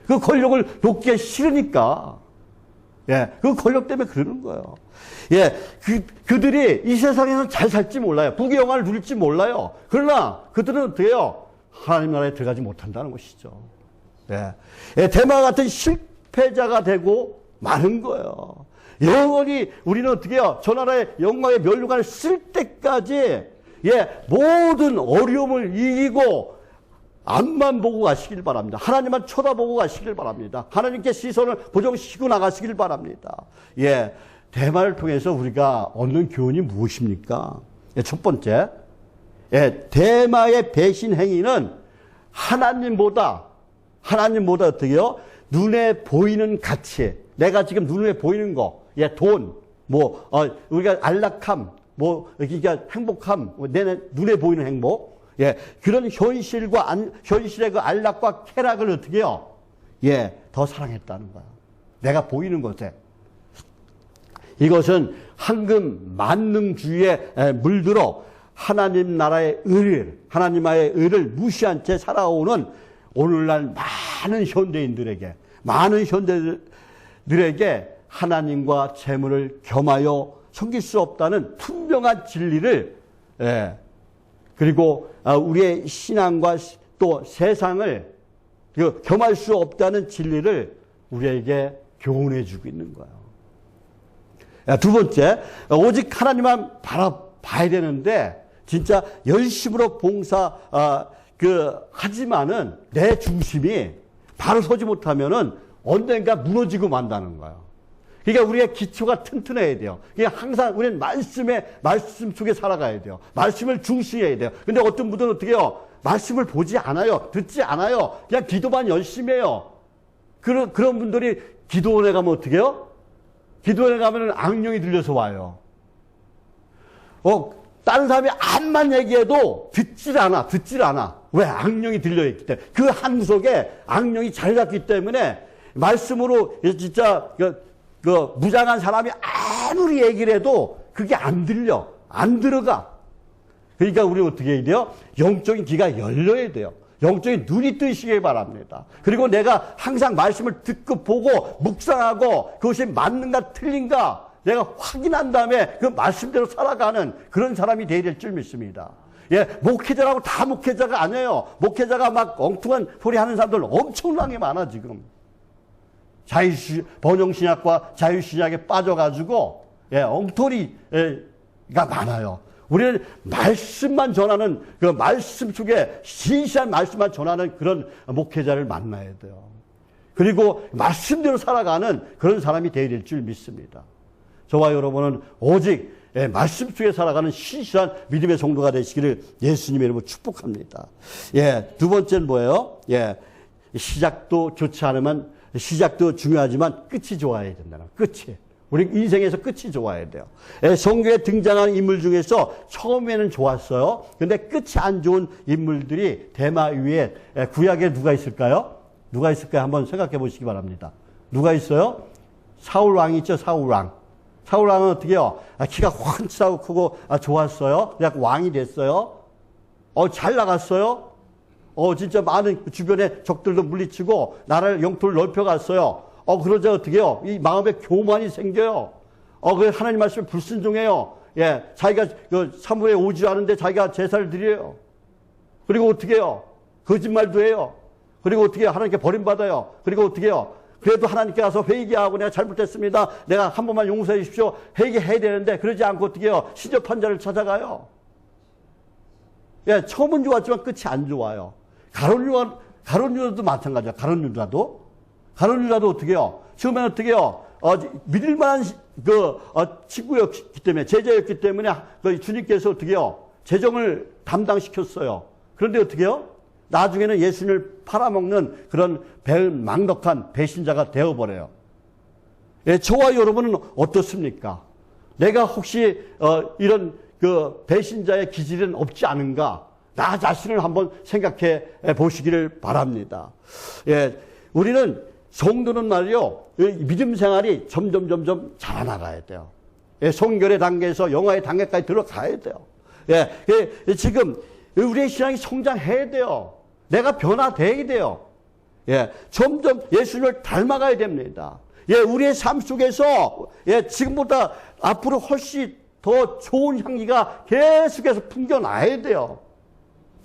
그 권력을 놓기 싫으니까. 예, 그 권력 때문에 그러는 거예요. 예, 그들이 이 세상에서 잘 살지 몰라요. 부귀 영화를 누릴지 몰라요. 그러나 그들은 어떻게 해요? 하나님 나라에 들어가지 못한다는 것이죠. 예, 예, 대마 같은 실패자가 되고 마는 거예요. 영원히 우리는 어떻게 해요? 저 나라의 영광의 면류관을 쓸 때까지, 예, 모든 어려움을 이기고 앞만 보고 가시길 바랍니다. 하나님만 쳐다보고 가시길 바랍니다. 하나님께 시선을 고정시키고 나가시길 바랍니다. 예, 대마를 통해서 우리가 얻는 교훈이 무엇입니까? 예, 첫 번째, 예, 대마의 배신 행위는 하나님보다 어떻게 해요? 눈에 보이는 가치, 내가 지금 눈에 보이는 거, 예, 돈, 우리가 안락함, 그러니까 행복함, 내 눈에 보이는 행복, 예, 그런 현실의 그 안락과 쾌락을 어떻게 해요? 예, 더 사랑했다는 거야. 내가 보이는 것에. 이것은 황금 만능주의에 물들어 하나님 나라의 하나님의 의를 무시한 채 살아오는 오늘날 많은 현대인들에게 하나님과 재물을 겸하여 섬길 수 없다는 분명한 진리를, 예, 그리고 우리의 신앙과 또 세상을 겸할 수 없다는 진리를 우리에게 교훈해 주고 있는 거예요. 두 번째, 오직 하나님만 바라봐야 되는데 진짜 열심으로 하지만은 내 중심이 바로 서지 못하면은 언젠가 무너지고 만다는 거예요. 그러니까 우리의 기초가 튼튼해야 돼요. 그러니까 항상 우리는 말씀 속에 살아가야 돼요. 말씀을 중시해야 돼요. 근데 어떤 분들은 어떻게 해요? 말씀을 보지 않아요. 듣지 않아요. 그냥 기도만 열심히 해요. 그런 분들이 기도원에 가면 어떻게 해요? 기도원에 가면 악령이 들려서 와요. 다른 사람이 암만 얘기해도 듣질 않아. 왜? 악령이 들려있기 때문에. 그 한 속에 악령이 잘 잡기 때문에 말씀으로 진짜 무장한 사람이 아무리 얘기를 해도 그게 안 들어가. 그러니까 우리 어떻게 해야 돼요? 영적인 귀가 열려야 돼요. 영적인 눈이 뜨시길 바랍니다. 그리고 내가 항상 말씀을 듣고 보고 묵상하고 그것이 맞는가 틀린가 내가 확인한 다음에 그 말씀대로 살아가는 그런 사람이 되어야 될 줄 믿습니다. 예, 목회자라고 다 목회자가 아니에요. 목회자가 막 엉뚱한 소리 하는 사람들 엄청나게 많아, 지금. 번영신약과 자유신약에 빠져가지고, 예, 엉터리가 많아요. 우리는 말씀만 전하는, 그 말씀 속에 신실한 말씀만 전하는 그런 목회자를 만나야 돼요. 그리고 말씀대로 살아가는 그런 사람이 되어야 될 줄 믿습니다. 저와 여러분은 오직 말씀 속에 살아가는 신실한 믿음의 성도가 되시기를 예수님의 이름으로 축복합니다. 예, 두 번째는 뭐예요? 예, 시작도 중요하지만 끝이 좋아야 된다는 끝이. 우리 인생에서 끝이 좋아야 돼요. 성경에 등장하는 인물 중에서 처음에는 좋았어요. 근데 끝이 안 좋은 인물들이 대마 위에 구약에 누가 있을까요? 한번 생각해 보시기 바랍니다. 누가 있어요? 사울 왕이 있죠, 사울 왕. 사울 왕은 어떻게 해요? 키가 훤칠하고 크고 좋았어요. 그래서 왕이 됐어요. 잘 나갔어요. 진짜 많은 주변의 적들도 물리치고 나라를 영토를 넓혀갔어요. 그러자 어떻게 해요? 이 마음에 교만이 생겨요. 그래서 하나님 말씀에 불순종해요. 예, 자기가 사무에 오지 않은데 자기가 제사를 드려요. 그리고 어떻게 해요? 거짓말도 해요. 그리고 어떻게 해요? 하나님께 버림받아요. 그리고 어떻게 해요? 그래도 하나님께 가서 회개하고 내가 잘못했습니다. 내가 한 번만 용서해 주십시오. 회개해야 되는데 그러지 않고 어떻게 해요? 시접한 자를 찾아가요. 예, 처음은 좋았지만 끝이 안 좋아요. 가룟 유다도 마찬가지야. 가룟 유다도 어떻게 해요? 처음에는 어떻게 해요? 믿을 만한 친구였기 때문에, 제자였기 때문에 주님께서 어떻게 해요? 재정을 담당시켰어요. 그런데 어떻게 해요? 나중에는 예수님을 팔아먹는 그런 망덕한 배신자가 되어버려요. 예, 저와 여러분은 어떻습니까? 내가 혹시 이런 그 배신자의 기질은 없지 않은가? 나 자신을 한번 생각해 보시기를 바랍니다. 예, 우리는 성도는 말이요, 믿음 생활이 점점 자라나가야 돼요. 예, 성결의 단계에서 영화의 단계까지 들어가야 돼요. 예, 지금 우리의 신앙이 성장해야 돼요. 내가 변화돼야 돼요. 예, 점점 예수님을 닮아가야 됩니다. 예, 우리의 삶 속에서, 예, 지금보다 앞으로 훨씬 더 좋은 향기가 계속해서 풍겨나야 돼요.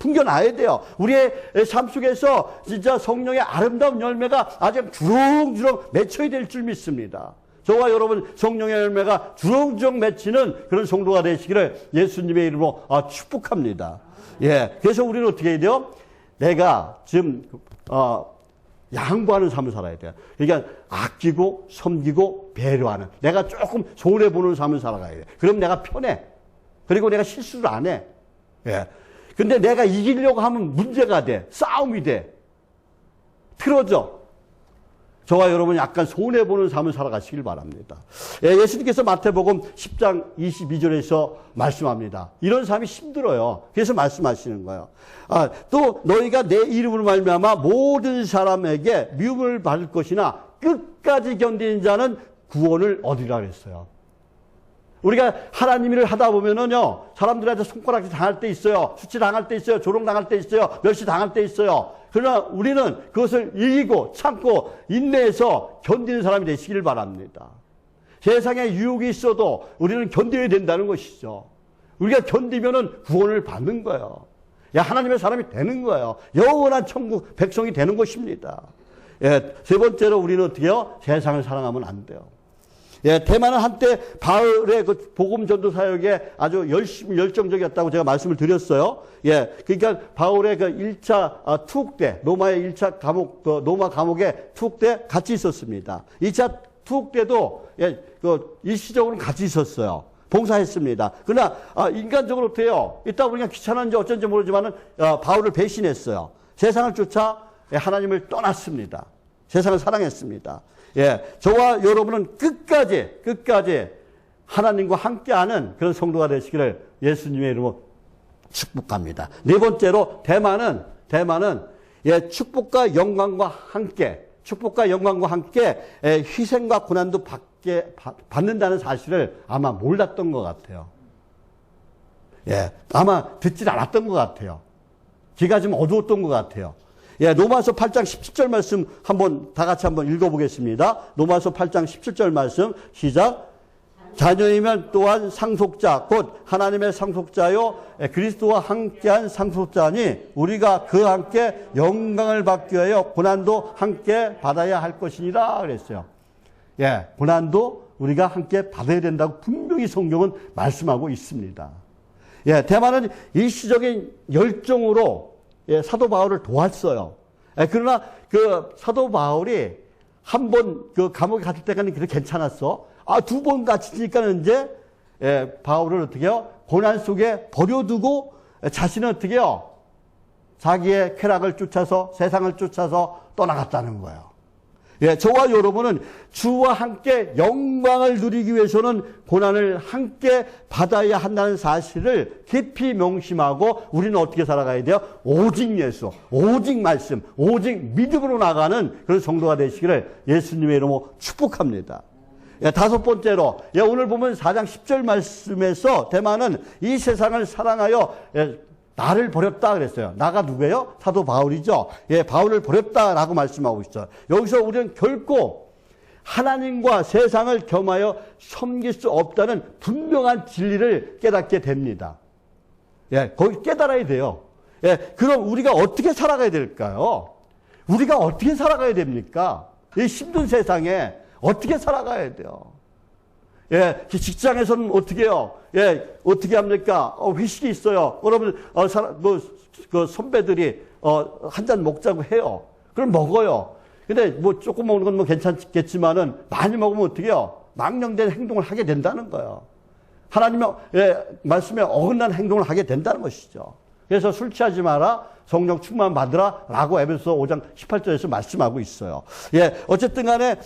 풍겨나야 돼요. 우리의 삶 속에서 진짜 성령의 아름다운 열매가 아주 주렁주렁 맺혀야 될 줄 믿습니다. 저와 여러분 성령의 열매가 주렁주렁 맺히는 그런 성도가 되시기를 예수님의 이름으로 축복합니다. 예, 그래서 우리는 어떻게 해야 돼요? 내가 지금 양보하는 삶을 살아야 돼요. 그러니까 아끼고 섬기고 배려하는, 내가 조금 손해보는 삶을 살아가야 돼요. 그럼 내가 편해. 그리고 내가 실수를 안 해. 예. 근데 내가 이기려고 하면 문제가 돼. 싸움이 돼. 틀어져. 저와 여러분 약간 손해보는 삶을 살아가시길 바랍니다. 예, 예수님께서 마태복음 10장 22절에서 말씀합니다. 이런 삶이 힘들어요. 그래서 말씀하시는 거예요. 또 너희가 내 이름으로 말미암아 모든 사람에게 미움을 받을 것이나 끝까지 견디는 자는 구원을 얻으리라 그랬어요. 우리가 하나님 일을 하다 보면은요, 사람들한테 손가락질 당할 때 있어요. 수치 당할 때 있어요. 조롱 당할 때 있어요. 멸시 당할 때 있어요. 그러나 우리는 그것을 이기고 참고 인내해서 견디는 사람이 되시기를 바랍니다. 세상에 유혹이 있어도 우리는 견뎌야 된다는 것이죠. 우리가 견디면은 구원을 받는 거예요. 하나님의 사람이 되는 거예요. 영원한 천국 백성이 되는 것입니다. 예, 세 번째로 우리는 어떻게 해요? 세상을 사랑하면 안 돼요. 예, 대만은 한때 바울의 그 복음 전도 사역에 아주 열정적이었다고 제가 말씀을 드렸어요. 예, 그러니까 바울의 그 1차 투옥대, 로마의 1차 감옥, 그 로마 감옥의 투옥대 같이 있었습니다. 2차 투옥대도 예, 그 일시적으로는 같이 있었어요. 봉사했습니다. 그러나 인간적으로 어때요? 이따 보니까 귀찮은지 어쩐지 모르지만은 바울을 배신했어요. 세상을 쫓아 하나님을 떠났습니다. 세상을 사랑했습니다. 예, 저와 여러분은 끝까지 하나님과 함께하는 그런 성도가 되시기를 예수님의 이름으로 축복합니다. 네 번째로 대만은 예, 축복과 영광과 함께 희생과 고난도 받는다는 사실을 아마 몰랐던 것 같아요. 예, 아마 듣질 않았던 것 같아요. 귀가 좀 어두웠던 것 같아요. 예, 로마서 8장 17절 말씀 다 같이 한번 읽어보겠습니다. 로마서 8장 17절 말씀 시작. 자녀이면 또한 상속자 곧 하나님의 상속자요 그리스도와 함께한 상속자니 우리가 그와 함께 영광을 받기 위하여 고난도 함께 받아야 할 것이니라 그랬어요. 예, 고난도 우리가 함께 받아야 된다고 분명히 성경은 말씀하고 있습니다. 예, 대만은 일시적인 열정으로 예, 사도 바울을 도왔어요. 예, 그러나 그 사도 바울이 한 번 그 감옥에 갔을 때까지는 그래 괜찮았어. 두 번 갇히니까는 이제 예, 바울을 어떻게 해요? 고난 속에 버려두고 자신은 어떻게 해요? 자기의 쾌락을 쫓아서 세상을 쫓아서 떠나갔다는 거예요. 예, 저와 여러분은 주와 함께 영광을 누리기 위해서는 고난을 함께 받아야 한다는 사실을 깊이 명심하고 우리는 어떻게 살아가야 돼요? 오직 예수, 오직 말씀, 오직 믿음으로 나가는 그런 성도가 되시기를 예수님의 이름으로 축복합니다. 예, 다섯 번째로 예, 오늘 보면 4장 10절 말씀에서 대만은 이 세상을 사랑하여 나를 버렸다 그랬어요. 나가 누구예요? 사도 바울이죠. 예, 바울을 버렸다라고 말씀하고 있어요. 여기서 우리는 결코 하나님과 세상을 겸하여 섬길 수 없다는 분명한 진리를 깨닫게 됩니다. 예, 거기 깨달아야 돼요. 예, 그럼 우리가 어떻게 살아가야 될까요? 우리가 어떻게 살아가야 됩니까? 이 힘든 세상에 어떻게 살아가야 돼요? 예, 직장에서는 어떻게 해요? 예, 어떻게 합니까? 회식이 있어요. 여러분, 그 선배들이, 한 잔 먹자고 해요. 그럼 먹어요. 근데 뭐 조금 먹는 건 뭐 괜찮겠지만은 많이 먹으면 어떻게 해요? 망령된 행동을 하게 된다는 거예요. 하나님의 말씀에 어긋난 행동을 하게 된다는 것이죠. 그래서 술 취하지 마라, 성령 충만 받으라, 라고 에베소서 5장 18절에서 말씀하고 있어요. 예, 어쨌든 간에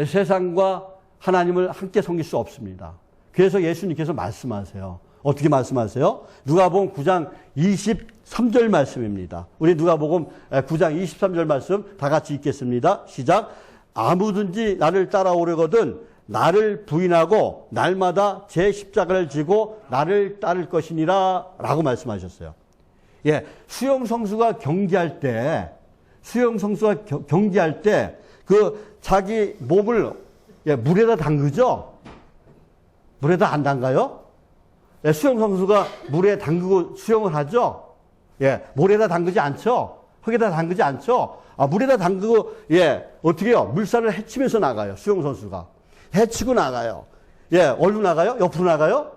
세상과 하나님을 함께 섬길 수 없습니다. 그래서 예수님께서 말씀하세요. 어떻게 말씀하세요? 누가복음 9장 23절 말씀입니다. 우리 누가복음 9장 23절 말씀 다 같이 읽겠습니다. 시작. 아무든지 나를 따라오려거든 나를 부인하고 날마다 제 십자가를 지고 나를 따를 것이니라 라고 말씀하셨어요. 예, 수영 선수가 경기할 때 그 자기 몸을 물에다 담그죠? 물에다 안 담가요? 예, 수영 선수가 물에 담그고 수영을 하죠? 예, 모래에다 담그지 않죠? 흙에다 담그지 않죠? 물에다 담그고, 어떻게 해요? 물살을 헤치면서 나가요, 수영 선수가. 헤치고 나가요. 예, 어디로 나가요? 옆으로 나가요?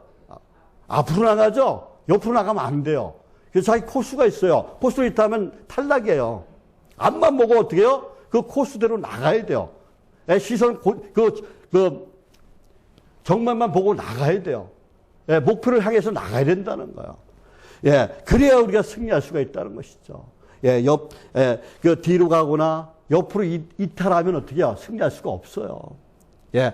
앞으로 나가죠? 옆으로 나가면 안 돼요. 그래서 자기 코스가 있어요. 코스로 있다면 탈락이에요. 앞만 보고 어떻게 해요? 그 코스대로 나가야 돼요. 예, 시선, 정면만 보고 나가야 돼요. 예, 목표를 향해서 나가야 된다는 거예요. 예, 그래야 우리가 승리할 수가 있다는 것이죠. 예, 그 뒤로 가거나 옆으로 이탈하면 어떻게 해요? 승리할 수가 없어요. 예,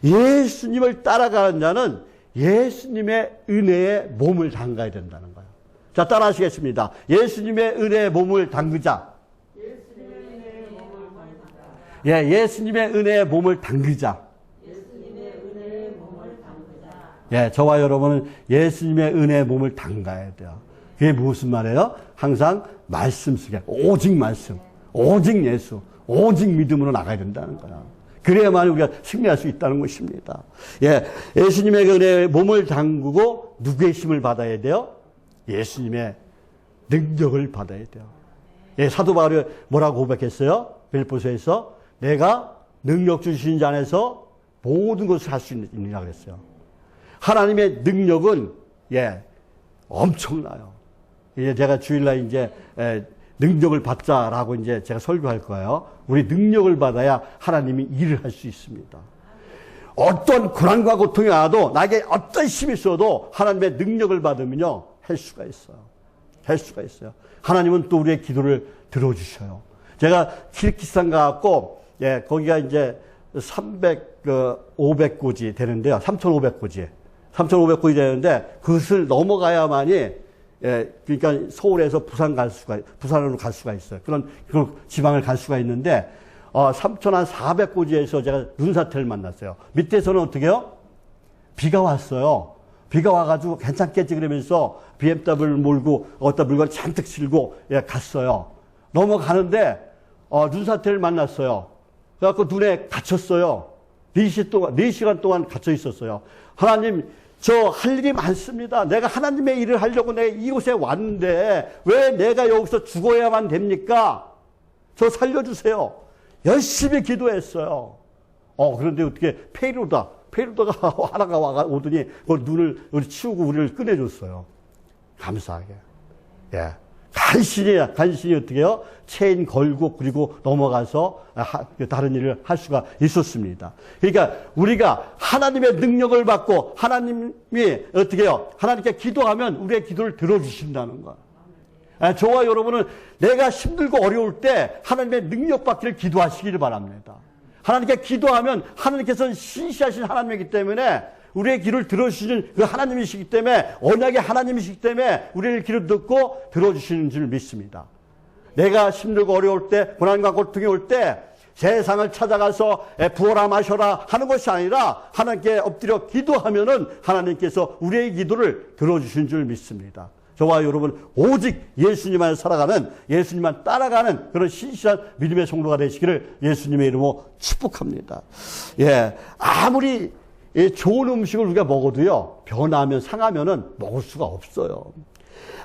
예수님을 따라가는 자는 예수님의 은혜에 몸을 담가야 된다는 거예요. 자, 따라 하시겠습니다. 예수님의 은혜에 몸을 담그자. 예, 예수님의 은혜에 몸을 담그자. 예, 저와 여러분은 예수님의 은혜에 몸을 담가야 돼요. 그게 무슨 말이에요? 항상 말씀 속에 오직 말씀, 오직 예수, 오직 믿음으로 나가야 된다는 거야. 그래야만 우리가 승리할 수 있다는 것입니다. 예, 예수님의 은혜에 몸을 담그고 누구의 힘을 받아야 돼요? 예수님의 능력을 받아야 돼요. 예, 사도 바울이 뭐라고 고백했어요? 빌립보서에서 내가 능력 주신 자 안에서 모든 것을 할 수 있느냐 그랬어요. 하나님의 능력은 엄청나요. 이제 제가 주일날 이제 능력을 받자라고 이제 제가 설교할 거예요. 우리 능력을 받아야 하나님이 일을 할 수 있습니다. 어떤 고난과 고통이 와도 나에게 어떤 힘이 있어도 하나님의 능력을 받으면요 할 수가 있어요. 할 수가 있어요. 하나님은 또 우리의 기도를 들어주셔요. 제가 키르기스탄 가갖고 거기가 이제 500고지 되는데요. 3,500고지 되는데 그것을 넘어가야만이 그러니까 서울에서 부산으로 갈 수가 있어요. 그런 지방을 갈 수가 있는데 3,400고지에서 제가 눈사태를 만났어요. 밑에서는 어떻게 해요? 비가 왔어요. 비가 와가지고 괜찮겠지 그러면서 BMW를 몰고 어떤 물건을 잔뜩 실고 갔어요. 넘어가는데 눈사태를 만났어요. 그래갖고 눈에 갇혔어요. 4시간 동안 갇혀 있었어요. 하나님, 저 할 일이 많습니다. 내가 하나님의 일을 하려고 내가 이곳에 왔는데 왜 내가 여기서 죽어야만 됩니까? 저 살려주세요. 열심히 기도했어요. 그런데 어떻게 페이로다가 하나가 오더니 눈을 치우고 우리를 꺼내줬어요. 감사하게. 예. 간신히 어떻게 해요? 체인 걸고 그리고 넘어가서 다른 일을 할 수가 있었습니다. 그러니까 우리가 하나님의 능력을 받고 하나님이 어떻게 해요? 하나님께 기도하면 우리의 기도를 들어주신다는 거예요. 저와 여러분은 내가 힘들고 어려울 때 하나님의 능력 받기를 기도하시기를 바랍니다. 하나님께 기도하면 하나님께서는 신실하신 하나님이기 때문에 우리의 기도를 들어주시는 그 하나님이시기 때문에 언약의 하나님이시기 때문에 우리의 기도를 듣고 들어주시는 줄 믿습니다. 내가 힘들고 어려울 때 고난과 고통이 올 때 세상을 찾아가서 부어라 마셔라 하는 것이 아니라 하나님께 엎드려 기도하면은 하나님께서 우리의 기도를 들어주시는 줄 믿습니다. 저와 여러분 오직 예수님만 살아가는 예수님만 따라가는 그런 신실한 믿음의 성도가 되시기를 예수님의 이름으로 축복합니다. 예, 아무리 좋은 음식을 우리가 먹어도요 변하면 상하면은 먹을 수가 없어요.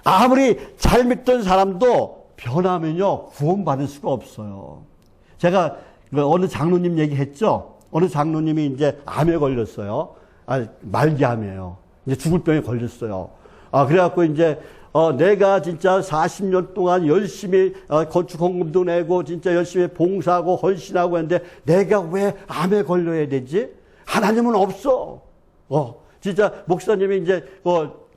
아무리 잘 믿던 사람도 변하면요 구원받을 수가 없어요. 제가 어느 장로님 얘기했죠. 어느 장로님이 이제 암에 걸렸어요. 말기암이에요. 이제 죽을 병에 걸렸어요. 그래갖고 이제 내가 진짜 40년 동안 열심히 건축 헌금도 내고 진짜 열심히 봉사하고 헌신하고 했는데 내가 왜 암에 걸려야 되지? 하나님은 없어. 진짜 목사님이 이제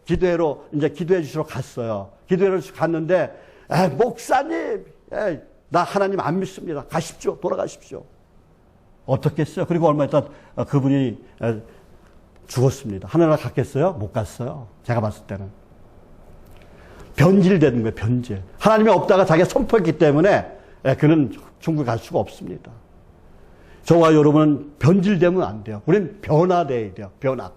기도회로 이제 기도해 주시러 갔어요. 기도회로 갔는데 에, 목사님, 나 하나님 안 믿습니다. 가십시오. 돌아가십시오. 어떻겠어요? 그리고 얼마 있다 그분이 죽었습니다. 하늘나라 갔겠어요? 못 갔어요. 제가 봤을 때는. 변질되는 거예요, 변질. 하나님이 없다가 자기가 선포했기 때문에 그는 천국에 갈 수가 없습니다. 저와 여러분은 변질되면 안 돼요. 우리는 변화돼야 돼요, 변화.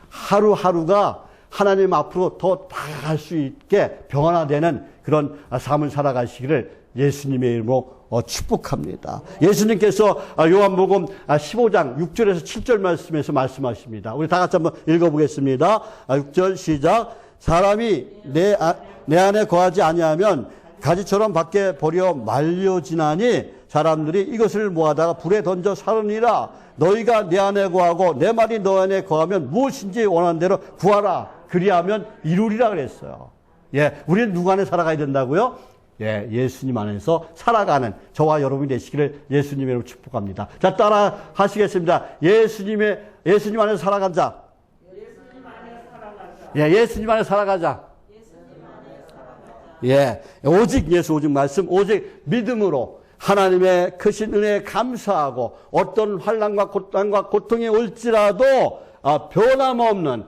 하루하루가 하나님 앞으로 더 다가갈 수 있게 변화되는 그런 삶을 살아가시기를 예수님의 이름으로 축복합니다. 예수님께서 요한복음 15장 6절에서 7절 말씀에서 말씀하십니다. 우리 다 같이 한번 읽어보겠습니다. 6절 시작. 사람이 내 안에 거하지 아니하면 가지처럼 밖에 버려 말려지나니 사람들이 이것을 모아다가 불에 던져 사르니라. 너희가 내 안에 거하고 내 말이 너 안에 거하면 무엇인지 원하는 대로 구하라. 그리하면 이루리라 그랬어요. 예, 우리는 누구 안에 살아가야 된다고요? 예, 예수님 안에서 살아가는 저와 여러분이 되시기를 예수님의 이름으로 축복합니다. 자, 따라 하시겠습니다. 예수님 안에서 살아가자. 예, 예수님 안에서 살아가자. 예, 오직 예수, 오직 말씀, 오직 믿음으로 하나님의 크신 은혜에 감사하고 어떤 환난과 고통이 올지라도 변함없는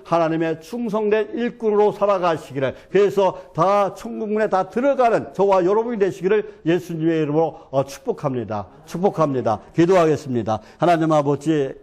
하나님의 충성된 일꾼으로 살아가시기를, 그래서 다 천국문에 다 들어가는 저와 여러분이 되시기를 예수님의 이름으로 축복합니다. 기도하겠습니다. 하나님 아버지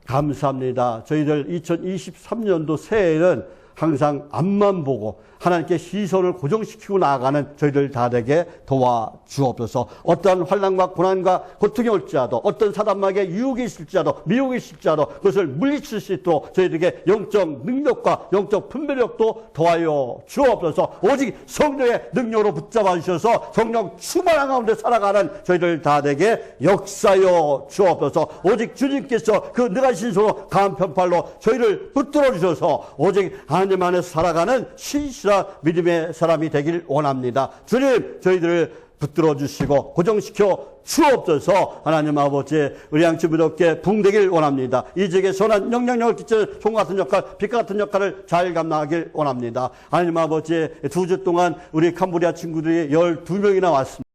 감사합니다. 저희들 2023년도 새해에는 항상 앞만 보고 하나님께 시선을 고정시키고 나아가는 저희들 다 되게 도와주옵소서. 어떠한 환난과 고난과 고통이 올지라도, 어떤 사단마귀의 유혹이 있을지라도, 미혹이 있을지라도 그것을 물리칠 수 있도록 저희들에게 영적 능력과 영적 분별력도 더하여 주옵소서. 오직 성령의 능력으로 붙잡아 주셔서 성령 충만한 가운데 살아가는 저희들 다 되게 역사여 주옵소서. 오직 주님께서 그 능하신 손으로 강한 편팔로 저희를 붙들어 주셔서 오직 하나님 안에서 살아가는 신실한 믿음의 사람이 되길 원합니다. 주님, 저희들을 붙들어 주시고 고정시켜 주옵소서. 하나님 아버지, 우리 양치 부덕께 붕되길 원합니다. 이 지역에 선한 영향력을 끼치는 송 같은 역할, 빛 같은 역할을 잘 감당하길 원합니다. 하나님 아버지, 2주 동안 우리 캄보디아 친구들이 12명이나 왔습니다.